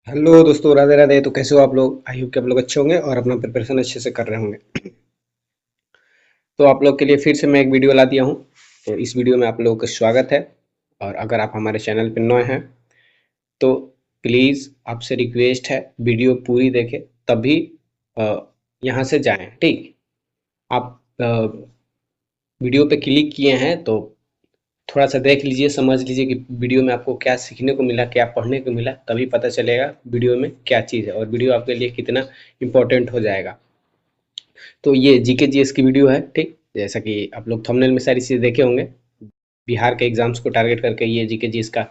Hello दोस्तों, राधे राधे। तो कैसे हो आप लोग? आई होप कि आप लोग अच्छे होंगे और अपना प्रिपरेशन अच्छे से कर रहे होंगे। तो आप लोग के लिए फिर से मैं एक वीडियो ला दिया हूँ। तो इस वीडियो में आप लोगों का स्वागत है। और अगर आप हमारे चैनल पर नए हैं तो प्लीज़ आपसे रिक्वेस्ट है, वीडियो पूरी देखें तभी अ, यहाँ से जाएं। ठीक, आप वीडियो पे क्लिक किए हैं तो थोड़ा सा देख लीजिए, समझ लीजिए कि वीडियो में आपको क्या सीखने को मिला, क्या पढ़ने को मिला, तभी पता चलेगा वीडियो में क्या चीज़ है और वीडियो आपके लिए कितना इम्पोर्टेंट हो जाएगा। तो ये जीके जीएस की वीडियो है। ठीक, जैसा कि आप लोग थंबनेल में सारी चीज़ देखे होंगे। बिहार के एग्जाम्स को टारगेट करके ये जीके जीएस का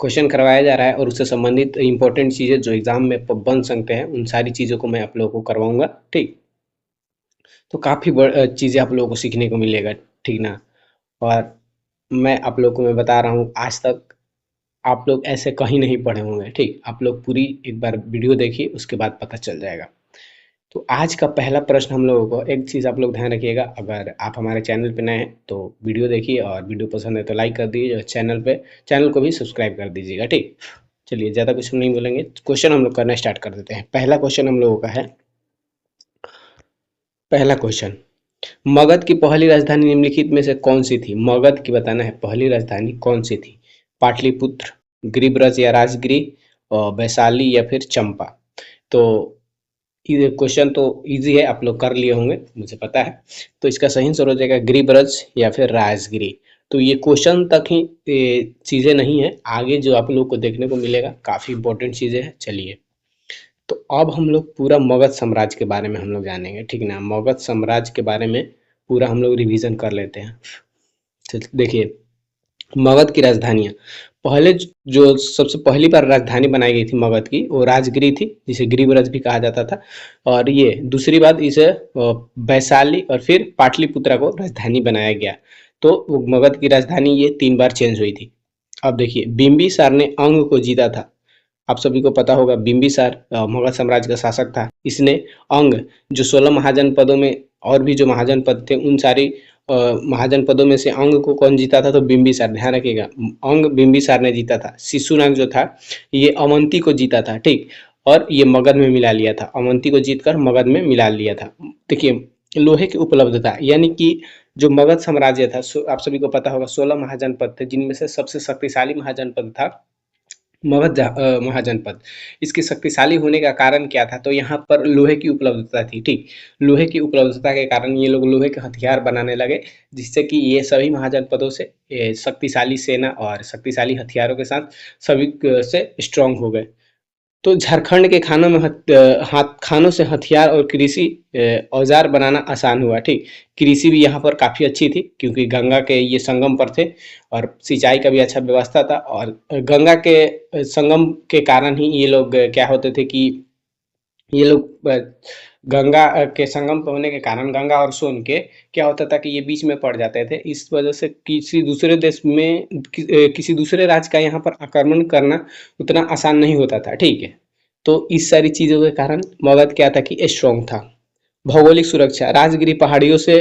क्वेश्चन करवाया जा रहा है और उससे संबंधित इंपॉर्टेंट चीज़ें जो एग्जाम में बन सकते हैं, उन सारी चीज़ों को मैं आप लोगों को करवाऊंगा। ठीक, तो काफ़ी चीज़ें आप लोगों को सीखने को मिलेगा। ठीक ना? और मैं आप लोगों को मैं बता रहा हूँ, आज तक आप लोग ऐसे कहीं नहीं पढ़े होंगे। ठीक, आप लोग पूरी एक बार वीडियो देखिए, उसके बाद पता चल जाएगा। तो आज का पहला प्रश्न हम लोगों को, एक चीज़ आप लोग ध्यान रखिएगा, अगर आप हमारे चैनल पे नए हैं तो वीडियो देखिए और वीडियो पसंद है तो लाइक कर दीजिए और चैनल को भी सब्सक्राइब कर दीजिएगा। ठीक, चलिए ज़्यादा कुछ हम नहीं बोलेंगे, क्वेश्चन हम लोग करना स्टार्ट कर देते हैं। पहला क्वेश्चन हम लोगों का है, पहला क्वेश्चन, मगध की पहली राजधानी निम्नलिखित में से कौन सी थी? मगध की बताना है पहली राजधानी कौन सी थी? पाटलिपुत्र, गिरिब्रज या राजगिरी, वैशाली या फिर चंपा? तो ये क्वेश्चन तो इजी है, आप लोग कर लिए होंगे, मुझे पता है। तो इसका सही आंसर हो जाएगा गिरिब्रज या फिर राजगिरी। तो ये क्वेश्चन तक ही चीज़ें नहीं है, आगे जो आप लोग को देखने को मिलेगा काफ़ी इंपॉर्टेंट चीज़ें हैं। चलिए, तो अब हम लोग पूरा मगध साम्राज्य के बारे में हम लोग जानेंगे। ठीक ना? मगध साम्राज्य के बारे में पूरा हम लोग रिवीजन कर लेते हैं। देखिए, मगध की राजधानियाँ, पहले जो सबसे पहली बार राजधानी बनाई गई थी मगध की, वो राजगिरी थी, जिसे गिरिब्रज भी कहा जाता था। और ये दूसरी बार इसे वैशाली और फिर पाटलिपुत्रा को राजधानी बनाया गया। तो मगध की राजधानी ये 3 बार चेंज हुई थी। अब देखिए, बिंबिसार ने अंग को जीता था। आप सभी को पता होगा, बिंबिसार मगध साम्राज्य का शासक था। इसने अंग, जो 16 महाजनपदों में और भी जो महाजनपद थे, उन सारी महाजनपदों में से अंग को कौन जीता था? तो बिंबिसार। ध्यान रखिएगा, अंग बिंबिसार ने जीता था। शिशुनाग जो था, ये अवंती को जीता था। ठीक, और ये मगध में मिला लिया था, अवंती को जीतकर मगध में मिला लिया था। देखिए, लोहे की उपलब्धता, यानी कि जो मगध साम्राज्य था, आप सभी को पता होगा 16 महाजनपद थे, जिनमें से सबसे शक्तिशाली महाजनपद था महाजनपद। इसके शक्तिशाली होने का कारण क्या था? तो यहाँ पर लोहे की उपलब्धता थी। ठीक, लोहे की उपलब्धता के कारण ये लोग लोहे के हथियार बनाने लगे, जिससे कि ये सभी महाजनपदों से शक्तिशाली सेना और शक्तिशाली हथियारों के साथ सभी से स्ट्रांग हो गए। तो झारखंड के खानों में खानों से हथियार और कृषि औजार बनाना आसान हुआ। ठीक, कृषि भी यहाँ पर काफ़ी अच्छी थी, क्योंकि गंगा के ये संगम पर थे और सिंचाई का भी अच्छा व्यवस्था था। और गंगा के संगम के कारण ही ये लोग क्या होते थे कि ये लोग गंगा के संगम पे होने के कारण, गंगा और सोन के, क्या होता था कि ये बीच में पड़ जाते थे। इस वजह से किसी दूसरे देश में किसी दूसरे राज्य का यहाँ पर आक्रमण करना उतना आसान नहीं होता था। ठीक है, तो इस सारी चीज़ों के कारण मगध क्या था कि स्ट्रॉन्ग था। भौगोलिक सुरक्षा, राजगिरी पहाड़ियों से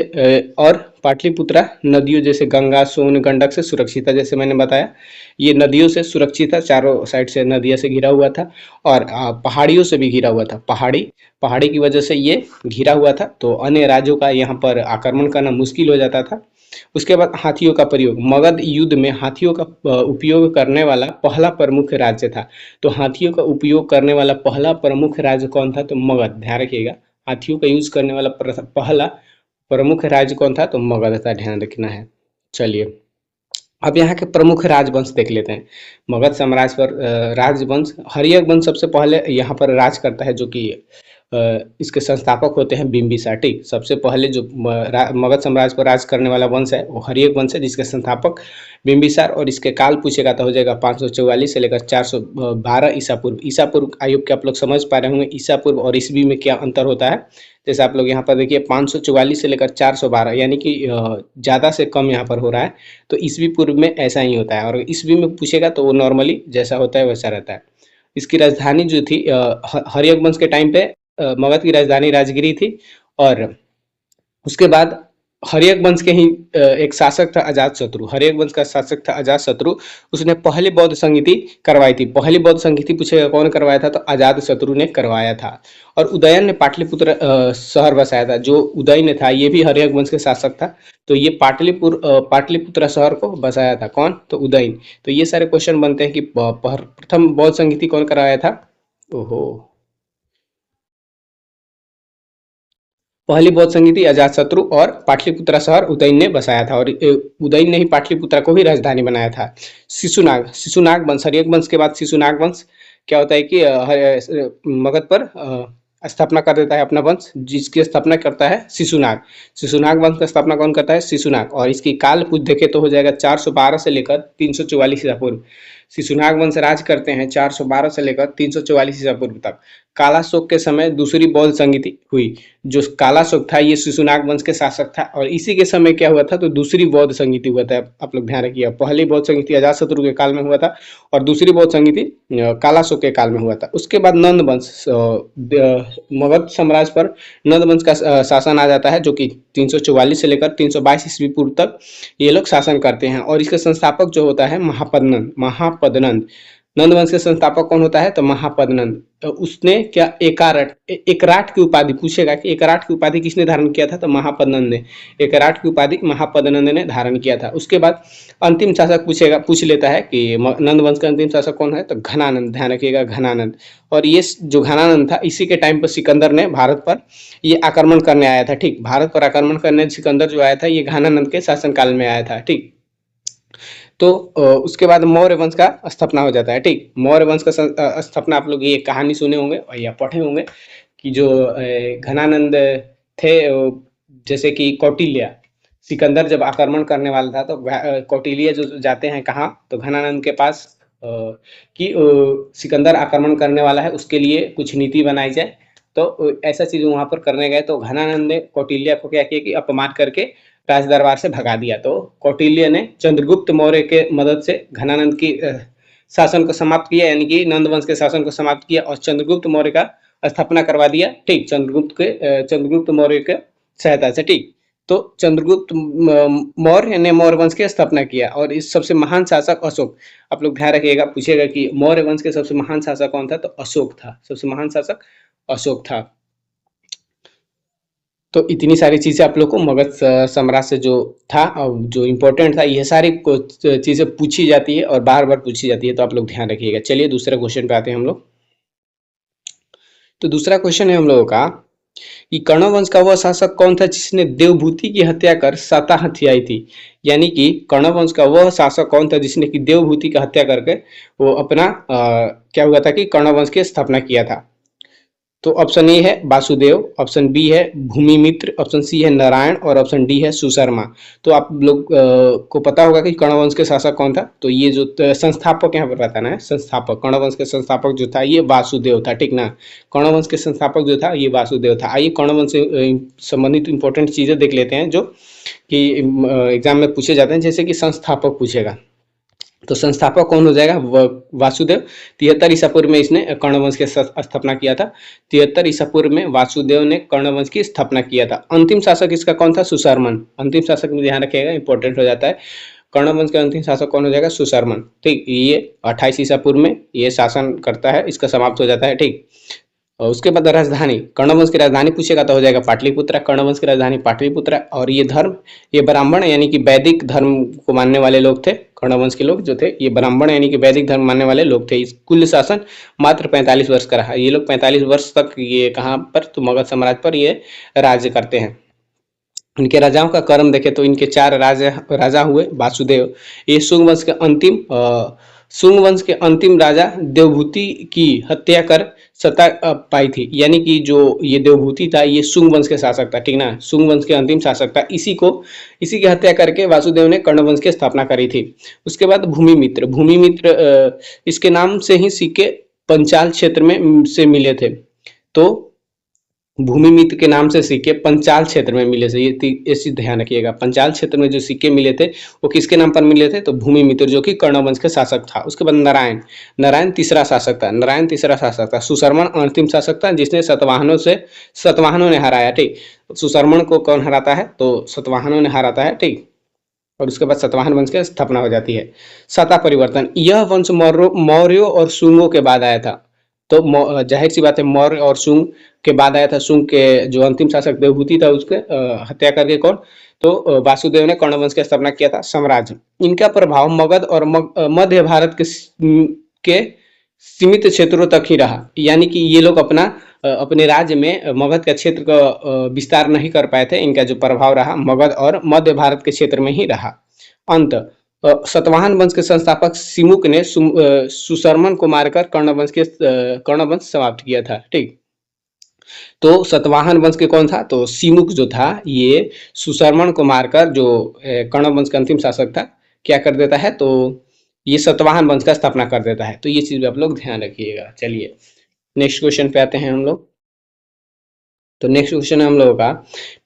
और पाटलिपुत्रा नदियों जैसे गंगा, सोन, गंडक से सुरक्षित था। जैसे मैंने बताया, ये नदियों से सुरक्षित था, चारों साइड से नदियों से घिरा हुआ था और पहाड़ियों से भी घिरा हुआ था। पहाड़ी पहाड़ी की वजह से ये घिरा हुआ था, तो अन्य राज्यों का यहाँ पर आक्रमण करना मुश्किल हो जाता था। उसके बाद हाथियों का प्रयोग, मगध युद्ध में हाथियों का उपयोग करने वाला पहला प्रमुख राज्य था। तो हाथियों का उपयोग करने वाला पहला प्रमुख राज्य कौन था? तो मगध। ध्यान रखिएगा, हाथियों का यूज करने वाला पहला प्रमुख राज्य कौन था? तो मगध था, ध्यान रखना है। चलिए, अब यहाँ के प्रमुख राजवंश देख लेते हैं। मगध साम्राज्य पर राजवंश, हर्यक वंश सबसे पहले यहाँ पर राज करता है, जो कि इसके संस्थापक होते हैं बिम्बिसार। ठीक, सबसे पहले जो मगध साम्राज्य पर राज करने वाला वंश है वो हर्यक वंश है, जिसके संस्थापक बिम्बिसार। और इसके काल पूछेगा तो हो जाएगा 544 से लेकर 412 ईसा पूर्व। ईसा पूर्व आयोग के आप लोग समझ पा रहे होंगे, ईसा पूर्व और ईसवी में क्या अंतर होता है। जैसे आप लोग यहाँ पर देखिए, 544 से लेकर 412, यानी कि ज़्यादा से कम यहाँ पर हो रहा है। तो ईसवी पूर्व में ऐसा ही होता है, और ईसवी में पूछेगा तो वो नॉर्मली जैसा होता है वैसा रहता है। इसकी राजधानी जो थी हर्यक वंश के टाइम पे, मगध की राजधानी राजगिरी थी। और उसके बाद हर्यक वंश के ही एक शासक था अजातशत्रु। हर्यक वंश का शासक था अजातशत्रु। उसने पहली बौद्ध संगीति करवाई थी। पहली बौद्ध संगीति पूछेगा कौन करवाया था, तो अजातशत्रु ने करवाया था। और उदयन ने पाटलिपुत्र शहर बसाया था। जो उदयन था ये भी हर्यक वंश के शासक था। तो ये पाटलिपुत्र शहर को बसाया था कौन, तो उदयन। तो ये सारे क्वेश्चन बनते हैं कि प्रथम बौद्ध संगीति कौन करवाया था। ओहो, पहली बौद्ध संगीति अजातशत्रु और पाटलिपुत्र शहर उदयन ने बसाया था। और उदयन ने ही पाटलिपुत्र को भी राजधानी बनाया था। शिशुनाग, शिशुनाग वंश, हर्यक वंश के बाद शिशुनाग वंश क्या होता है कि मगध पर स्थापना कर देता है अपना वंश, जिसकी स्थापना करता है शिशुनाग। शिशुनाग वंश का स्थापना कौन करता है, शिशुनाग। और इसकी काल कुछ देखे तो हो जाएगा 412 से लेकर 344 ईसा पूर्व। शिशुनाग वंश राज करते हैं 412 से लेकर 344 ईसा पूर्व तक। कालाशोक के समय दूसरी बौद्ध संगीति हुई। जो कालाशोक था ये शिशुनाग वंश के शासक था, और इसी के समय क्या हुआ था, तो दूसरी बौद्ध संगीति हुआ था। आप लोग ध्यान रखिए, पहली बौद्ध संगीति अजातशत्रु के काल में हुआ था और दूसरी बौद्ध संगीति कालाशोक के काल में हुआ था। उसके बाद नंद वंश, मगध साम्राज्य पर नंद वंश का शासन आ जाता है, जो कि 344 से लेकर 322 ईस्वी पूर्व तक ये लोग शासन करते हैं। और इसके संस्थापक जो होता है महापदनंद। नंद वंश के संस्थापक कौन होता है, तो महापदनंद। तो उसने क्या एकराट की उपाधि पूछेगा कि एकराट की उपाधि किसने धारण किया था, तो महापदनंद ने। एकराट की उपाधि महापदनंद ने धारण किया था। उसके बाद अंतिम शासक पूछ लेता है कि नंद वंश का अंतिम शासक कौन है, तो घनानंद। ध्यान रखिएगा, घनानंद। और ये जो घनानंद था इसी के टाइम पर सिकंदर ने भारत पर ये आक्रमण करने आया था। ठीक, भारत पर आक्रमण करने सिकंदर जो आया था ये घनानंद के शासनकाल में आया था। ठीक, तो उसके बाद मौर्य वंश का स्थापना हो जाता है। ठीक, मौर्य वंश का स्थापना आप लोग ये कहानी सुने होंगे और या पढ़े होंगे कि जो घनानंद थे, जैसे कि कौटिल्य, सिकंदर जब आक्रमण करने वाला था तो कौटिल्य जो जाते हैं कहाँ, तो घनानंद के पास कि सिकंदर आक्रमण करने वाला है, उसके लिए कुछ नीति बनाई जाए। तो ऐसा चीज वहां पर करने गए तो घनानंद ने कौटिल्य को क्या किया कि अपमान करके राज दरबार से भगा दिया। तो कौटिल्य ने चंद्रगुप्त मौर्य के मदद से घनानंद की शासन को समाप्त किया, यानी कि नंद वंश के शासन को समाप्त किया और चंद्रगुप्त मौर्य का स्थापना करवा दिया। ठीक, चंद्रगुप्त मौर्य के सहायता से। ठीक, तो चंद्रगुप्त मौर्य ने मौर्य वंश की स्थापना किया। और इस सबसे महान शासक अशोक। आप लोग ध्यान रखिएगा, पूछेगा कि मौर्य वंश के सबसे महान शासक कौन था, तो अशोक था। सबसे महान शासक अशोक था। तो इतनी सारी चीजें आप लोग को मगध साम्राज्य से जो था और जो इम्पोर्टेंट था, ये सारी चीजें पूछी जाती है और बार बार पूछी जाती है, तो आप लोग ध्यान रखिएगा। चलिए दूसरे क्वेश्चन पे आते हैं हम लोग। तो दूसरा क्वेश्चन है हम लोगों का कि कर्ण वंश का वह शासक कौन था जिसने देवभूति की हत्या कर सत्ता हथियाई थी। यानी कि कर्ण वंश का वह शासक कौन था जिसने कि देवभूति का हत्या करके वो अपना क्या हुआ था कि कर्ण वंश की स्थापना किया था। तो ऑप्शन ए है वासुदेव, ऑप्शन बी है भूमिमित्र, ऑप्शन सी है नारायण और ऑप्शन डी है सुशर्मा। तो आप लोग को पता होगा कि कर्ण के शासक कौन था। तो ये जो संस्थापक यहाँ पर बताना है, संस्थापक कर्ण के संस्थापक जो था ये वासुदेव था। ठीक ना, कर्ण के संस्थापक जो था ये वासुदेव था। आइए कर्ण से संबंधित इंपॉर्टेंट चीजें देख लेते हैं जो कि एग्जाम में पूछे जाते हैं। जैसे कि संस्थापक पूछेगा तो संस्थापक कौन हो जाएगा, वासुदेव। 73 ईसा पूर्व में इसने कर्णवंश की स्थापना किया था। 73 ईसा पूर्व में वासुदेव ने कर्णवंश की स्थापना किया था। अंतिम शासक इसका कौन था, सुशर्मन। अंतिम शासक में ध्यान रखिएगा, इंपॉर्टेंट हो जाता है। कर्णवंश का अंतिम शासक कौन हो जाएगा, सुशर्मन। ठीक, ये 28 ईसा पूर्व में ये शासन करता है, इसका समाप्त हो जाता है। ठीक, और उसके बाद राजधानी, कर्णवंश की राजधानी पूछेगा तो हो जाएगा पाटलिपुत्र। कर्णवंश की राजधानी पाटलिपुत्र। और ये धर्म, ये ब्राह्मण यानी कि वैदिक धर्म को मानने वाले लोग थे। कर्णवंश के लोग जो थे ये ब्राह्मण यानी कि वैदिक धर्म मानने वाले लोग थे। इस कुल शासन मात्र 45 वर्ष का रहा। ये लोग 45 वर्ष तक ये कहाँ पर, तो मगध साम्राज्य पर ये राज्य करते हैं। इनके राजाओं का क्रम देखें तो इनके 4 राजा हुए। वासुदेव, ये शुंग वंश के अंतिम राजा देवभूति की हत्या कर सत्ता पाई थी। यानी कि जो ये देवभूति था ये शुंग वंश के शासक था। ठीक ना, शुंग वंश के अंतिम शासक था। इसी की हत्या करके वासुदेव ने कर्ण वंश की स्थापना करी थी। उसके बाद भूमिमित्र इसके नाम से ही सिक्के पंचाल क्षेत्र में से मिले थे। तो भूमि मित्र के नाम से सिक्के पंचाल क्षेत्र में मिले थे। ये चीज ध्यान रखिएगा, पंचाल क्षेत्र में जो सिक्के मिले थे वो किसके नाम पर मिले थे? तो भूमि मित्र, जो कि कर्ण वंश के शासक था। उसके बाद नारायण, नारायण तीसरा शासक था। नारायण तीसरा शासक था। सुशर्मन अंतिम शासक था जिसने सतवाहनों ने हराया। ठीक, सुशर्मन को कौन हराता है? तो सतवाहनों ने हराता है। ठीक, और उसके बाद सतवाहन वंश की स्थापना हो जाती है। सत्ता परिवर्तन, यह वंश मौर्यों और शुंगों के बाद आया था। तो जाहिर सी बात है, मौर्य और शुंग के बाद आया था। शुंग के जो अंतिम शासक देवहूति था उसके हत्या करके कौन? तो वासुदेव ने कर्ण वंश की स्थापना किया था। साम्राज्य, इनका प्रभाव मगध और मध्य भारत के सीमित क्षेत्रों तक ही रहा। यानी कि ये लोग अपने राज्य में मगध का क्षेत्र का विस्तार नहीं कर पाए थे। इनका जो प्रभाव रहा मगध और मध्य भारत के क्षेत्र में ही रहा। अंत, सतवाहन वंश के संस्थापक सिमुक ने सुशर्मन को मारकर कर्ण वंश समाप्त किया था। ठीक, तो सतवाहन वंश के कौन था? तो सिमुक जो था ये सुशर्मन को मारकर, जो कर्ण वंश का अंतिम शासक था, क्या कर देता है? तो ये सतवाहन वंश का स्थापना कर देता है। तो ये चीज आप लोग ध्यान रखिएगा। चलिए नेक्स्ट क्वेश्चन पे आते हैं हम लोग। तो नेक्स्ट क्वेश्चन है हम लोगों का,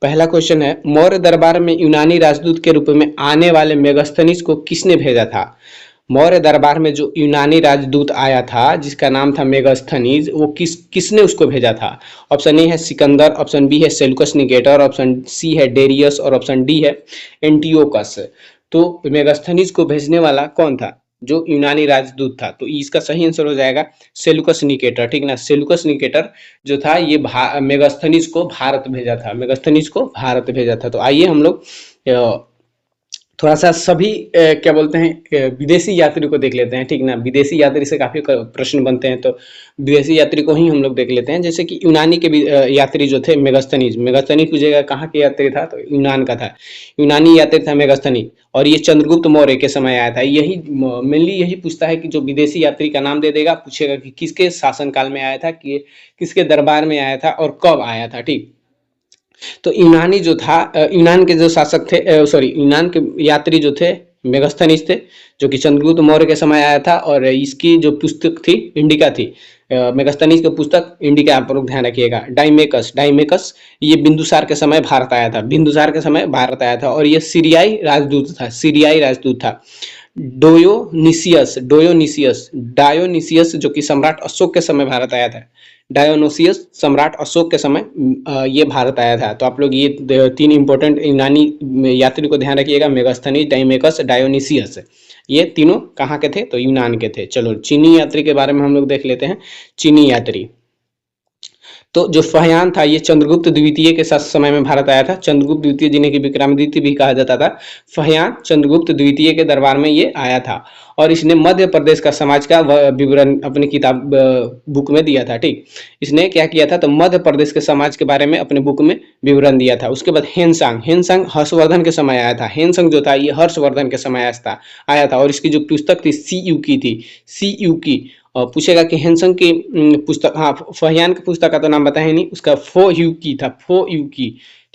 पहला क्वेश्चन है, मौर्य दरबार में यूनानी राजदूत के रूप में आने वाले मेगास्थनीज को किसने भेजा था? मौर्य दरबार में जो यूनानी राजदूत आया था जिसका नाम था मेगास्थनीज, वो किसने उसको भेजा था? ऑप्शन ए है सिकंदर, ऑप्शन बी है सेल्यूकस निकेटर, ऑप्शन सी है डेरियस और ऑप्शन डी है एंटियोकस। तो मेगास्थनीज को भेजने वाला कौन था? जो यूनानी राजदूत था। तो इसका सही आंसर हो जाएगा सेल्यूकस निकेटर। ठीक ना, सेल्यूकस निकेटर जो था ये मेगास्थनीज को भारत भेजा था। मेगास्थनीज को भारत भेजा था। तो आइए हम लोग थोड़ा सा सभी क्या बोलते हैं विदेशी यात्री को देख लेते हैं। ठीक ना, विदेशी यात्री से काफी प्रश्न बनते हैं, तो विदेशी यात्री को ही हम लोग देख लेते हैं। जैसे कि यूनानी के यात्री जो थे मेगास्थनीज पूछेगा कहाँ के यात्री था? तो यूनान का था। यूनानी यात्री था मेगास्थनीज, और ये चंद्रगुप्त मौर्य के समय आया था। यही मेनली यही पूछता है कि जो विदेशी यात्री का नाम दे देगा, पूछेगा कि किसके शासनकाल में आया था, कि किसके दरबार में आया था और कब आया था। ठीक, तो यूनानी जो था, यूनान के जो शासक थे, सॉरी यूनान के यात्री जो थे मेगास्थनीज थे, जो कि चंद्रगुप्त मौर्य के समय आया था। और इसकी जो पुस्तक थी इंडिका थी, मेगास्थनीज की पुस्तक इंडिका, आप लोग ध्यान रखिएगा। डाइमेकस ये बिंदुसार के समय भारत आया था। बिंदुसार के समय भारत आया था, और ये सीरियाई राजदूत था। डायोनिसियस जो कि सम्राट अशोक के समय भारत आया था। डायोनोसियस सम्राट अशोक के समय ये भारत आया था। तो आप लोग ये तीन इंपॉर्टेंट यूनानी यात्री को ध्यान रखिएगा, मेगास्थनीज, डाइमेकस, डायोनिसियस। ये तीनों कहाँ के थे? तो यूनान के थे। चलो चीनी यात्री के बारे में हम लोग देख लेते हैं। चीनी यात्री, तो जो फहयान था ये चंद्रगुप्त द्वितीय के समय में भारत आया था। चंद्रगुप्त द्वितीय जिन्हें कि विक्रमादित्य भी कहा जाता था, फहयान चंद्रगुप्त द्वितीय के दरबार में ये आया था, और इसने मध्य प्रदेश का समाज का विवरण अपनी किताब बुक में दिया था। ठीक, इसने क्या किया था? तो मध्य प्रदेश के समाज के बारे में अपने बुक में विवरण दिया था। उसके बाद हेनसांग हर्षवर्धन के समय आया था। हेनसांग जो था ये हर्षवर्धन के समय आया था, और इसकी जो पुस्तक थी सी यू की, और पूछेगा कि हेनसंग की पुस्तक, हाँ फहियान की पुस्तक का तो नाम बताया नहीं, उसका फो यू की।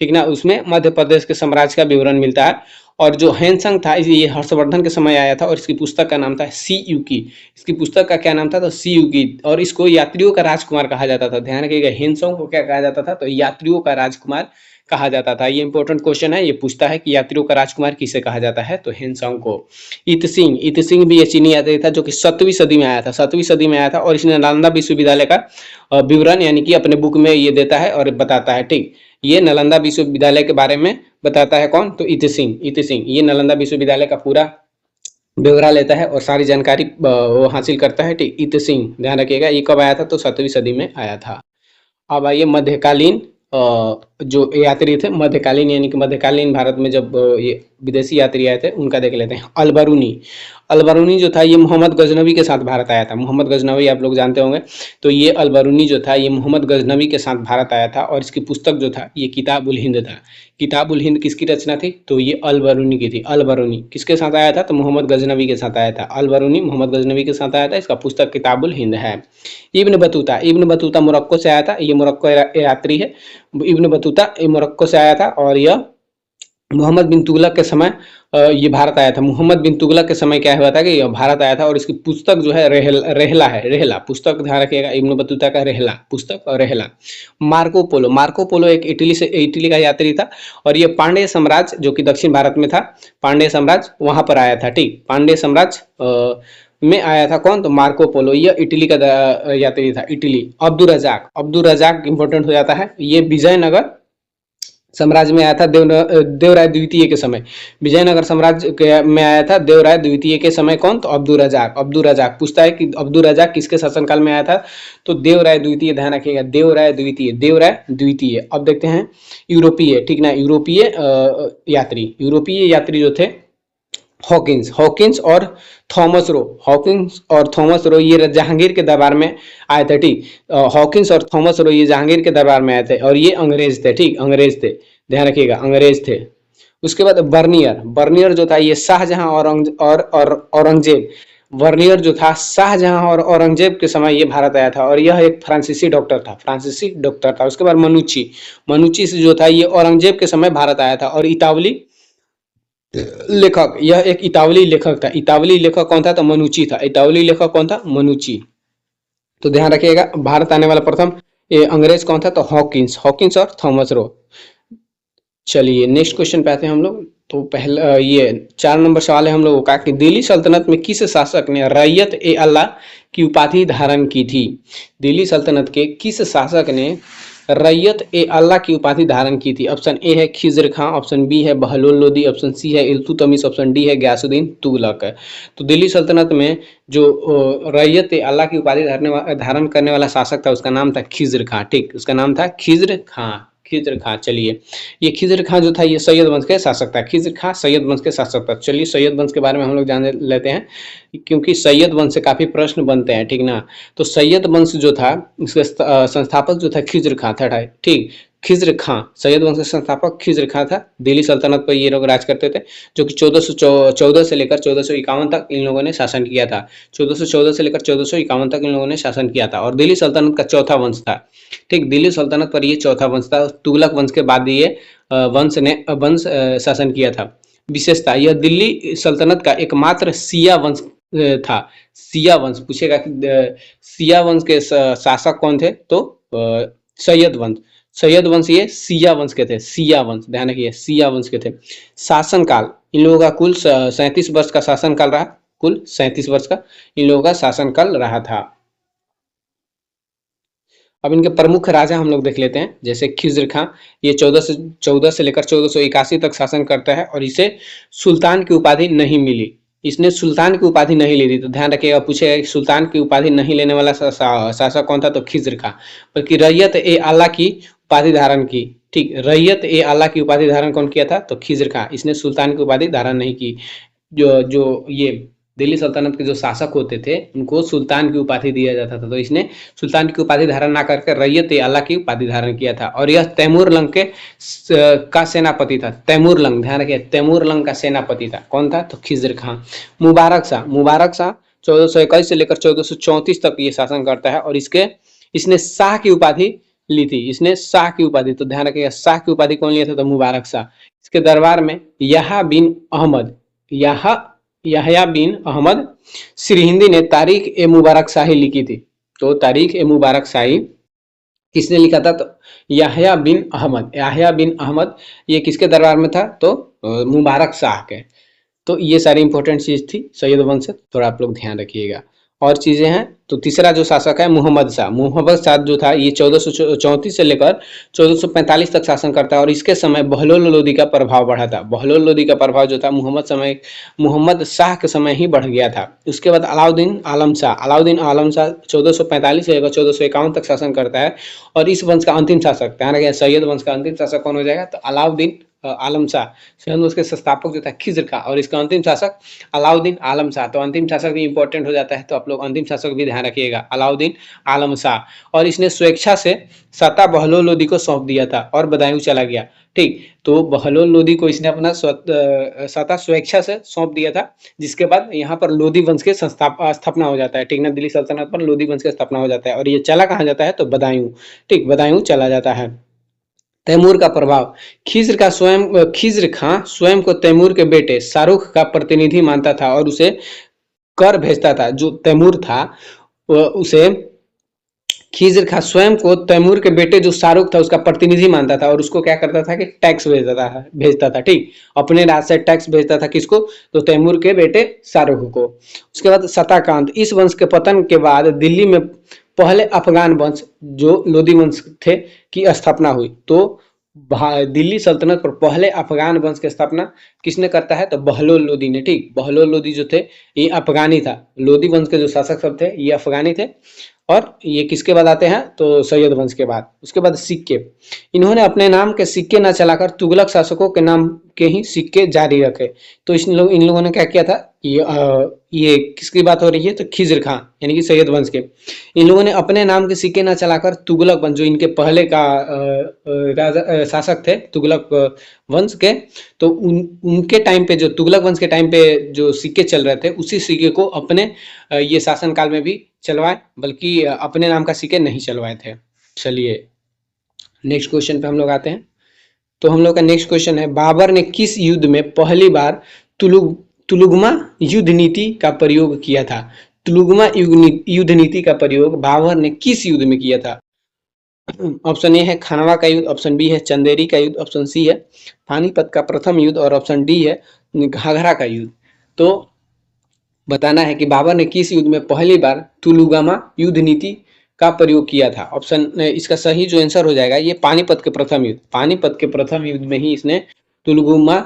ठीक ना, उसमें मध्य प्रदेश के साम्राज्य का विवरण मिलता है। और जो हेनसंग था ये हर्षवर्धन के समय आया था, और इसकी पुस्तक का नाम था सी यू की। इसकी पुस्तक का क्या नाम था? तो सी यू की, और इसको यात्रियों का राजकुमार कहा जाता था। ध्यान रखिएगा, हेनसंग को क्या कहा जाता था? तो यात्रियों का राजकुमार कहा जाता था। ये इंपॉर्टेंट क्वेश्चन है, ये पूछता है कि यात्रियों का राजकुमार किसे कहा जाता है? तो हेनसंग को। इत सिंह भी ये चीनी यात्री था, जो कि 7वीं सदी में आया था। 7वीं सदी में आया था, और इसने नालंदा विश्वविद्यालय का विवरण यानी कि अपने बुक में ये देता है और बताता है। ठीक, ये नालंदा विश्वविद्यालय के बारे में बताता है। कौन? तो इत सिंह ये नालंदा विश्वविद्यालय का पूरा ब्यौरा लेता है और सारी जानकारी वो हासिल करता है। ठीक, इत सिंह ध्यान रखिएगा। ये कब आया था? तो 7वीं सदी में आया था। अब आइए मध्यकालीन जो यात्री थे, मध्यकालीन यानी कि मध्यकालीन भारत में जब ये विदेशी यात्री आए थे उनका देख लेते हैं। अलबरूनी जो था ये मोहम्मद गजनवी के साथ भारत आया था। मोहम्मद गजनवी आप लोग जानते होंगे। तो ये अलबरूनी जो था ये मोहम्मद गजनवी के साथ भारत आया था, और इसकी पुस्तक जो था ये किताबुल हिंद था। किताबुल हिंद किसकी रचना थी? तो ये अलबरूनी की थी। अलबरूनी किसके साथ आया था? तो मोहम्मद गजनवी के साथ आया था। अलबरूनी मोहम्मद गजनवी के साथ आया था। इसका पुस्तक किताबुल हिंद है। इब्न बतूता मोरक्को से आया था। ये मोरक्को यात्री है। इब्न बतूता ये मोरक्को से आया था, और यह मोहम्मद बिन तुगलक के समय ये भारत आया था। मोहम्मद बिन तुगलक के समय क्या हुआ था कि ये भारत आया था और इसकी पुस्तक जो है रेहला है, रेहला पुस्तक, ध्यान रखिएगा, इब्न बतूता का रेहला पुस्तक और रेहला। मार्को पोलो एक इटली का यात्री था और ये पांड्य साम्राज्य जो कि दक्षिण भारत में था, पांड्य साम्राज्य वहां पर आया था। ठीक, पांड्य साम्राज्य में आया था कौन? तो मार्को पोलो, यह इटली का यात्री था, इटली। अब्दुल रजाक इंपॉर्टेंट हो जाता है, ये विजयनगर साम्राज्य में आया था देवराय द्वितीय के समय। विजयनगर साम्राज्य में आया था देवराय द्वितीय के समय। कौन? तो अब्दुल रजाक पूछता है कि अब्दुल रजाक किसके शासनकाल में आया था? तो देवराय द्वितीय, ध्यान रखिएगा, देवराय द्वितीय। अब देखते हैं यूरोपीय, ठीक ना, यूरोपीय यात्री जो थे हॉकिंस और थॉमस रो ये जहांगीर के दरबार में आए थे। ठीक, हॉकिंस और थॉमस रो ये जहांगीर के दरबार में आए थे और ये अंग्रेज थे। ठीक, अंग्रेज थे, ध्यान रखिएगा, अंग्रेज थे। उसके बाद बर्नियर जो था ये शाहजहां और औरंगजेब, वर्नियर जो था शाहजहां और औरंगजेब के समय ये भारत आया था और यह एक फ्रांसीसी डॉक्टर था। उसके बाद मनुची से जो था ये औरंगजेब के समय भारत आया था और इतावली लेखक, यह एक इतावली लेखक था। इतावली लेखक कौन था? तो मनुची था। इतावली लेखक कौन था? मनुची। तो ध्यान रखिएगा, भारत आने वाला प्रथम ये अंग्रेज कौन था? तो हॉकिंस और थॉमस रो। चलिए नेक्स्ट क्वेश्चन पे आते हैं हम लोग। तो पहला ये 4 नंबर सवाल है हम लोगों का कि दिल्ली सल्तनत में किस शासक ने रैयत ए अल्लाह की उपाधि धारण की थी? दिल्ली सल्तनत के किस शासक ने रैयत ए अल्लाह की उपाधि धारण की थी? ऑप्शन ए है खिज्र खां, ऑप्शन बी है बहलोल लोदी, ऑप्शन सी है इल्तुतमिश, ऑप्शन डी है गयासुद्दीन तुगलक। तो दिल्ली सल्तनत में जो रैयत ए अल्लाह की उपाधि धारण करने वाला शासक था उसका नाम था खिज्र खां। ठीक, उसका नाम था खिज्र खां। चलिए, ये खिज्र खां जो था ये सैयद वंश के शासक था। खिज्र खां सैयद वंश के शासक था। चलिए सैयद वंश के बारे में हम लोग जान लेते हैं क्योंकि सैयद वंश से काफी प्रश्न बनते हैं, ठीक ना। तो सैयद वंश जो था इसके संस्थापक जो था खिज्र खां था। ठीक, खिज्र खां, सैयद वंश के संस्थापक खिज्र खां था। दिल्ली सल्तनत पर ये लोग राज करते थे जो कि 1414 से लेकर 1451 तक इन लोगों ने शासन किया था। 1414 से लेकर 1451 तक इन लोगों ने शासन किया था और दिल्ली सल्तनत का चौथा वंश था। ठीक, दिल्ली सल्तनत पर ये चौथा वंश था। तुगलक वंश के बाद ये वंश शासन किया था। विशेषता, यह दिल्ली सल्तनत का एकमात्र शिया वंश था। शिया वंश पूछेगा कि शिया वंश के शासक कौन थे? तो सैयद वंश ये शिया वंश के थे। शिया वंश, ध्यान रखिए, शिया वंश के थे। शासनकाल इन लोगों का कुल 37 वर्ष का शासनकाल रहा। कुल 37 वर्ष का इन लोगों का शासनकाल रहा था। अब इनके प्रमुख राजा हम लोग देख लेते हैं। जैसे खिज्र खां, ये 1414 से लेकर 1481 तक शासन करता है और इसे सुल्तान की उपाधि नहीं मिली। इसने सुल्तान की उपाधि नहीं ली थी। तो ध्यान रखिएगा, पूछेगा कि सुल्तान की उपाधि नहीं लेने वाला शासक कौन था? तो खिज्र खां। बल्कि रैयत ए आला की उपाधि धारण की। ठीक, रैयत ए आला की उपाधि धारण कौन किया था? तो खिज्र खां। इसने सुल्तान की उपाधि धारण नहीं की। जो जो ये दिल्ली सल्तनत के जो शासक होते थे उनको सुल्तान की उपाधि दिया जाता था, तो इसने सुल्तान की उपाधि धारण ना करके रैयत ए आला की उपाधि धारण किया था। और यह तैमूर लंग का सेनापति था। तैमूर लंग, ध्यान रखिए, तैमूर लंग का सेनापति था। कौन था? तो खिज्र खां। मुबारक शाह 1421 से लेकर 1434 तक ये शासन करता है और इसने शाह की उपाधि ली थी। इसने शाह की उपाधि, तो ध्यान रखिएगा, शाह की उपाधि कौन लिया था? तो मुबारक शाह। इसके दरबार में याह्या बिन अहमद सिरहिंदी ने तारीख ए मुबारक शाही लिखी थी। तो तारीख ए मुबारक शाही किसने लिखा था? तो याह्या बिन अहमद ये किसके दरबार में था? तो मुबारक शाह के। तो ये सारी इंपॉर्टेंट चीज थी सैयद वंश से, थोड़ा आप लोग ध्यान रखिएगा। और चीजें हैं। तो तीसरा जो शासक है मुहम्मद शाह जो था ये 1434 से लेकर 1445 तक शासन करता है और इसके समय बहलोल लोदी का प्रभाव बढ़ा था। बहलोल लोदी का प्रभाव जो था मुहम्मद शाह के समय ही बढ़ गया था। उसके बाद अलाउद्दीन आलम शाह 1445 से लेकर 1451 तक शासन करता है और इस वंश का अंतिम शासक, ध्यान रखिए, सैयद वंश का अंतिम शासक कौन हो जाएगा? तो अलाउद्दीन आलम शाह। सैयद वंश के संस्थापक जो था खिज्र खां और इसका अंतिम शासक अलाउद्दीन आलम शाह। तो अंतिम शासक भी इंपॉर्टेंट हो जाता है, तो आप लोग अंतिम शासक भी ध्यान रखिएगा, अलाउद्दीन आलम शाह। और इसने स्वेच्छा से सत्ता बहलोल लोदी को सौंप दिया था और बदायूं चला गया। ठीक, तो बहलोल लोदी को इसने अपना सत्ता स्वेच्छा से सौंप दिया था, जिसके बाद यहाँ पर लोदी वंश के स्थापना हो जाता है। ठीक ना, दिल्ली सल्तनत पर लोदी वंश की स्थापना हो जाता है और ये चला कहाँ जाता है? तो बदायूं। ठीक, बदायूं चला जाता है। तैमूर का प्रभाव। खिज्र खां स्वयं को तैमूर के बेटे शाहरुख का प्रतिनिधि मानता था और उसे कर भेजता था। जो तैमूर था उसे खिज्र खां स्वयं को तैमूर के बेटे जो शाहरुख था उसका प्रतिनिधि मानता था और उसको क्या करता था कि टैक्स भेजता था ठीक, अपने राज्य से टैक्स भेजता था। किसको? तो तैमूर के बेटे शाहरुख को। उसके बाद शताकांत, इस वंश के पतन के बाद दिल्ली में पहले अफगान वंश जो लोदी वंश थे की स्थापना हुई। तो दिल्ली सल्तनत पर पहले अफगान वंश की स्थापना किसने करता है? तो बहलोल लोदी ने। ठीक, बहलोल लोदी जो थे ये अफगानी था। लोदी वंश के जो शासक सब थे ये अफगानी थे। और ये किसके बाद आते हैं? तो सैयद वंश के बाद। उसके बाद सिक्के, इन्होंने अपने नाम के सिक्के न चलाकर तुगलक शासकों के नाम के ही सिक्के जारी रखे। तो इन लोगों ने क्या किया था? ये किसकी बात हो रही है? तो खिज्र खां यानी कि सैयद वंश के। इन लोगों ने अपने नाम के सिक्के न चलाकर तुगलक वंश जो इनके पहले का राजा शासक थे तुगलक वंश के, तो उनके टाइम पे जो तुगलक वंश के टाइम पे जो सिक्के चल रहे थे उसी सिक्के को अपने ये शासन काल में भी चलवाए, बल्कि अपने नाम का सिक्के नहीं चलवाए थे। चलिए नेक्स्ट क्वेश्चन पे हम लोग आते हैं। तो हम लोग का नेक्स्ट क्वेश्चन है, बाबर ने किस युद्ध में पहली बार तुलुगमा युद्ध नीति का प्रयोग किया था? तुलुगमा युद्ध नीति का प्रयोग बाबर ने किस युद्ध में किया था? ऑप्शन ए है खानवा का युद्ध, ऑप्शन बी है चंदेरी का युद्ध, ऑप्शन सी है पानीपत का प्रथम युद्ध और ऑप्शन डी है घाघरा का युद्ध। तो बताना है कि बाबर ने किस युद्ध में पहली बार तुलुगमा युद्ध नीति का प्रयोग किया था। ऑप्शन इसका सही जो आंसर हो जाएगा ये पानीपत के प्रथम युद्ध। पानीपत के प्रथम युद्ध में ही इसने तुलुगमा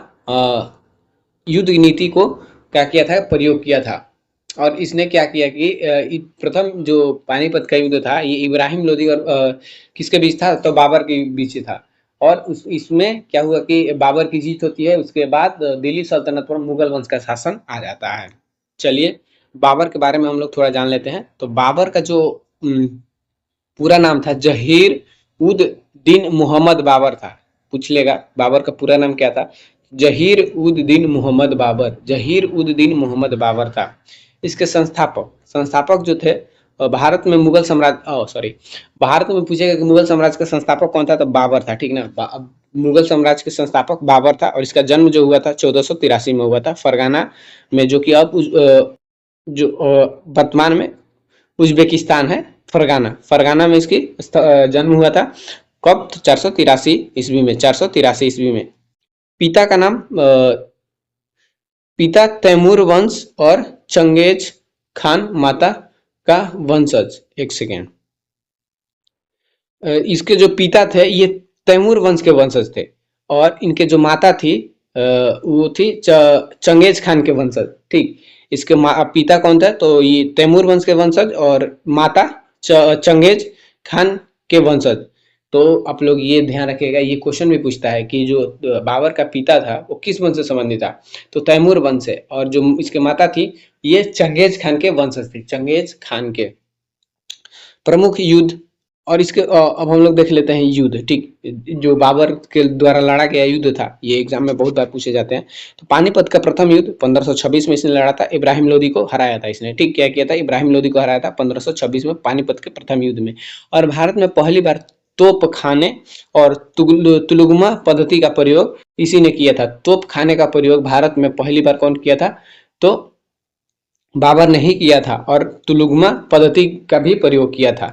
युद्ध नीति को क्या किया था? प्रयोग किया था। और इसने क्या किया कि प्रथम जो पानीपत का युद्ध था ये इब्राहिम लोदी और किसके बीच था? तो बाबर के बीच था। और इसमें क्या हुआ कि बाबर की जीत होती है, उसके बाद दिल्ली सल्तनत पर मुगल वंश का शासन आ जाता है। चलिए बाबर के बारे में हम लोग थोड़ा जान लेते हैं। तो बाबर का जो पूरा नाम था जहीर उद दीन मोहम्मद बाबर था। पूछ लेगा बाबर का पूरा नाम क्या था? जहीर उद दीन मोहम्मद बाबर। जहीर उद दीन मोहम्मद बाबर था। इसके संस्थापक जो थे भारत में मुगल साम्राज्य भारत में पूछेगा कि मुगल साम्राज्य का संस्थापक कौन था? तो बाबर था। ठीक ना, मुगल साम्राज्य के संस्थापक बाबर था। और इसका जन्म जो हुआ था 1483 में हुआ था फरगाना में, जो कि अब जो वर्तमान में उज्बेकिस्तान है। फरगाना में इसकी जन्म हुआ था। कब? 483 ईस्वी में। 483 ईस्वी में। पिता का नाम पिता तैमूर वंश और चंगेज खान माता का वंशज। एक सेकेंड, इसके जो पिता थे ये तैमूर वंश के वंशज थे और इनके जो माता थी वो थी चंगेज खान के वंशज। ठीक, इसके पिता कौन था? तो ये तैमूर वंश के वंशज और माता चंगेज खान के वंशज। तो आप लोग ये ध्यान रखिएगा, ये क्वेश्चन भी पूछता है कि जो बाबर का पिता था वो किस वंश से संबंधित था? तो तैमूर वंश से। और जो इसके माता थी ये चंगेज खान के वंशज थी, चंगेज खान के। प्रमुख युद्ध और इसके अब हम लोग देख लेते हैं युद्ध। ठीक, जो बाबर के द्वारा लड़ा गया युद्ध था, ये एग्जाम में बहुत बार पूछे जाते हैं। तो पानीपत का प्रथम युद्ध 1526 में इसने लड़ा था, इब्राहिम लोदी को हराया था इसने। ठीक, क्या किया था? इब्राहिम लोदी को हराया था 1526 में पानीपत के प्रथम युद्ध में। और भारत में पहली बार तोप खाने और तुलुगमा पद्धति का प्रयोग इसी ने किया था। तोप खाने का प्रयोग भारत में पहली बार कौन किया था? तो बाबर ने ही किया था। और तुलुगमा पद्धति का भी प्रयोग किया था।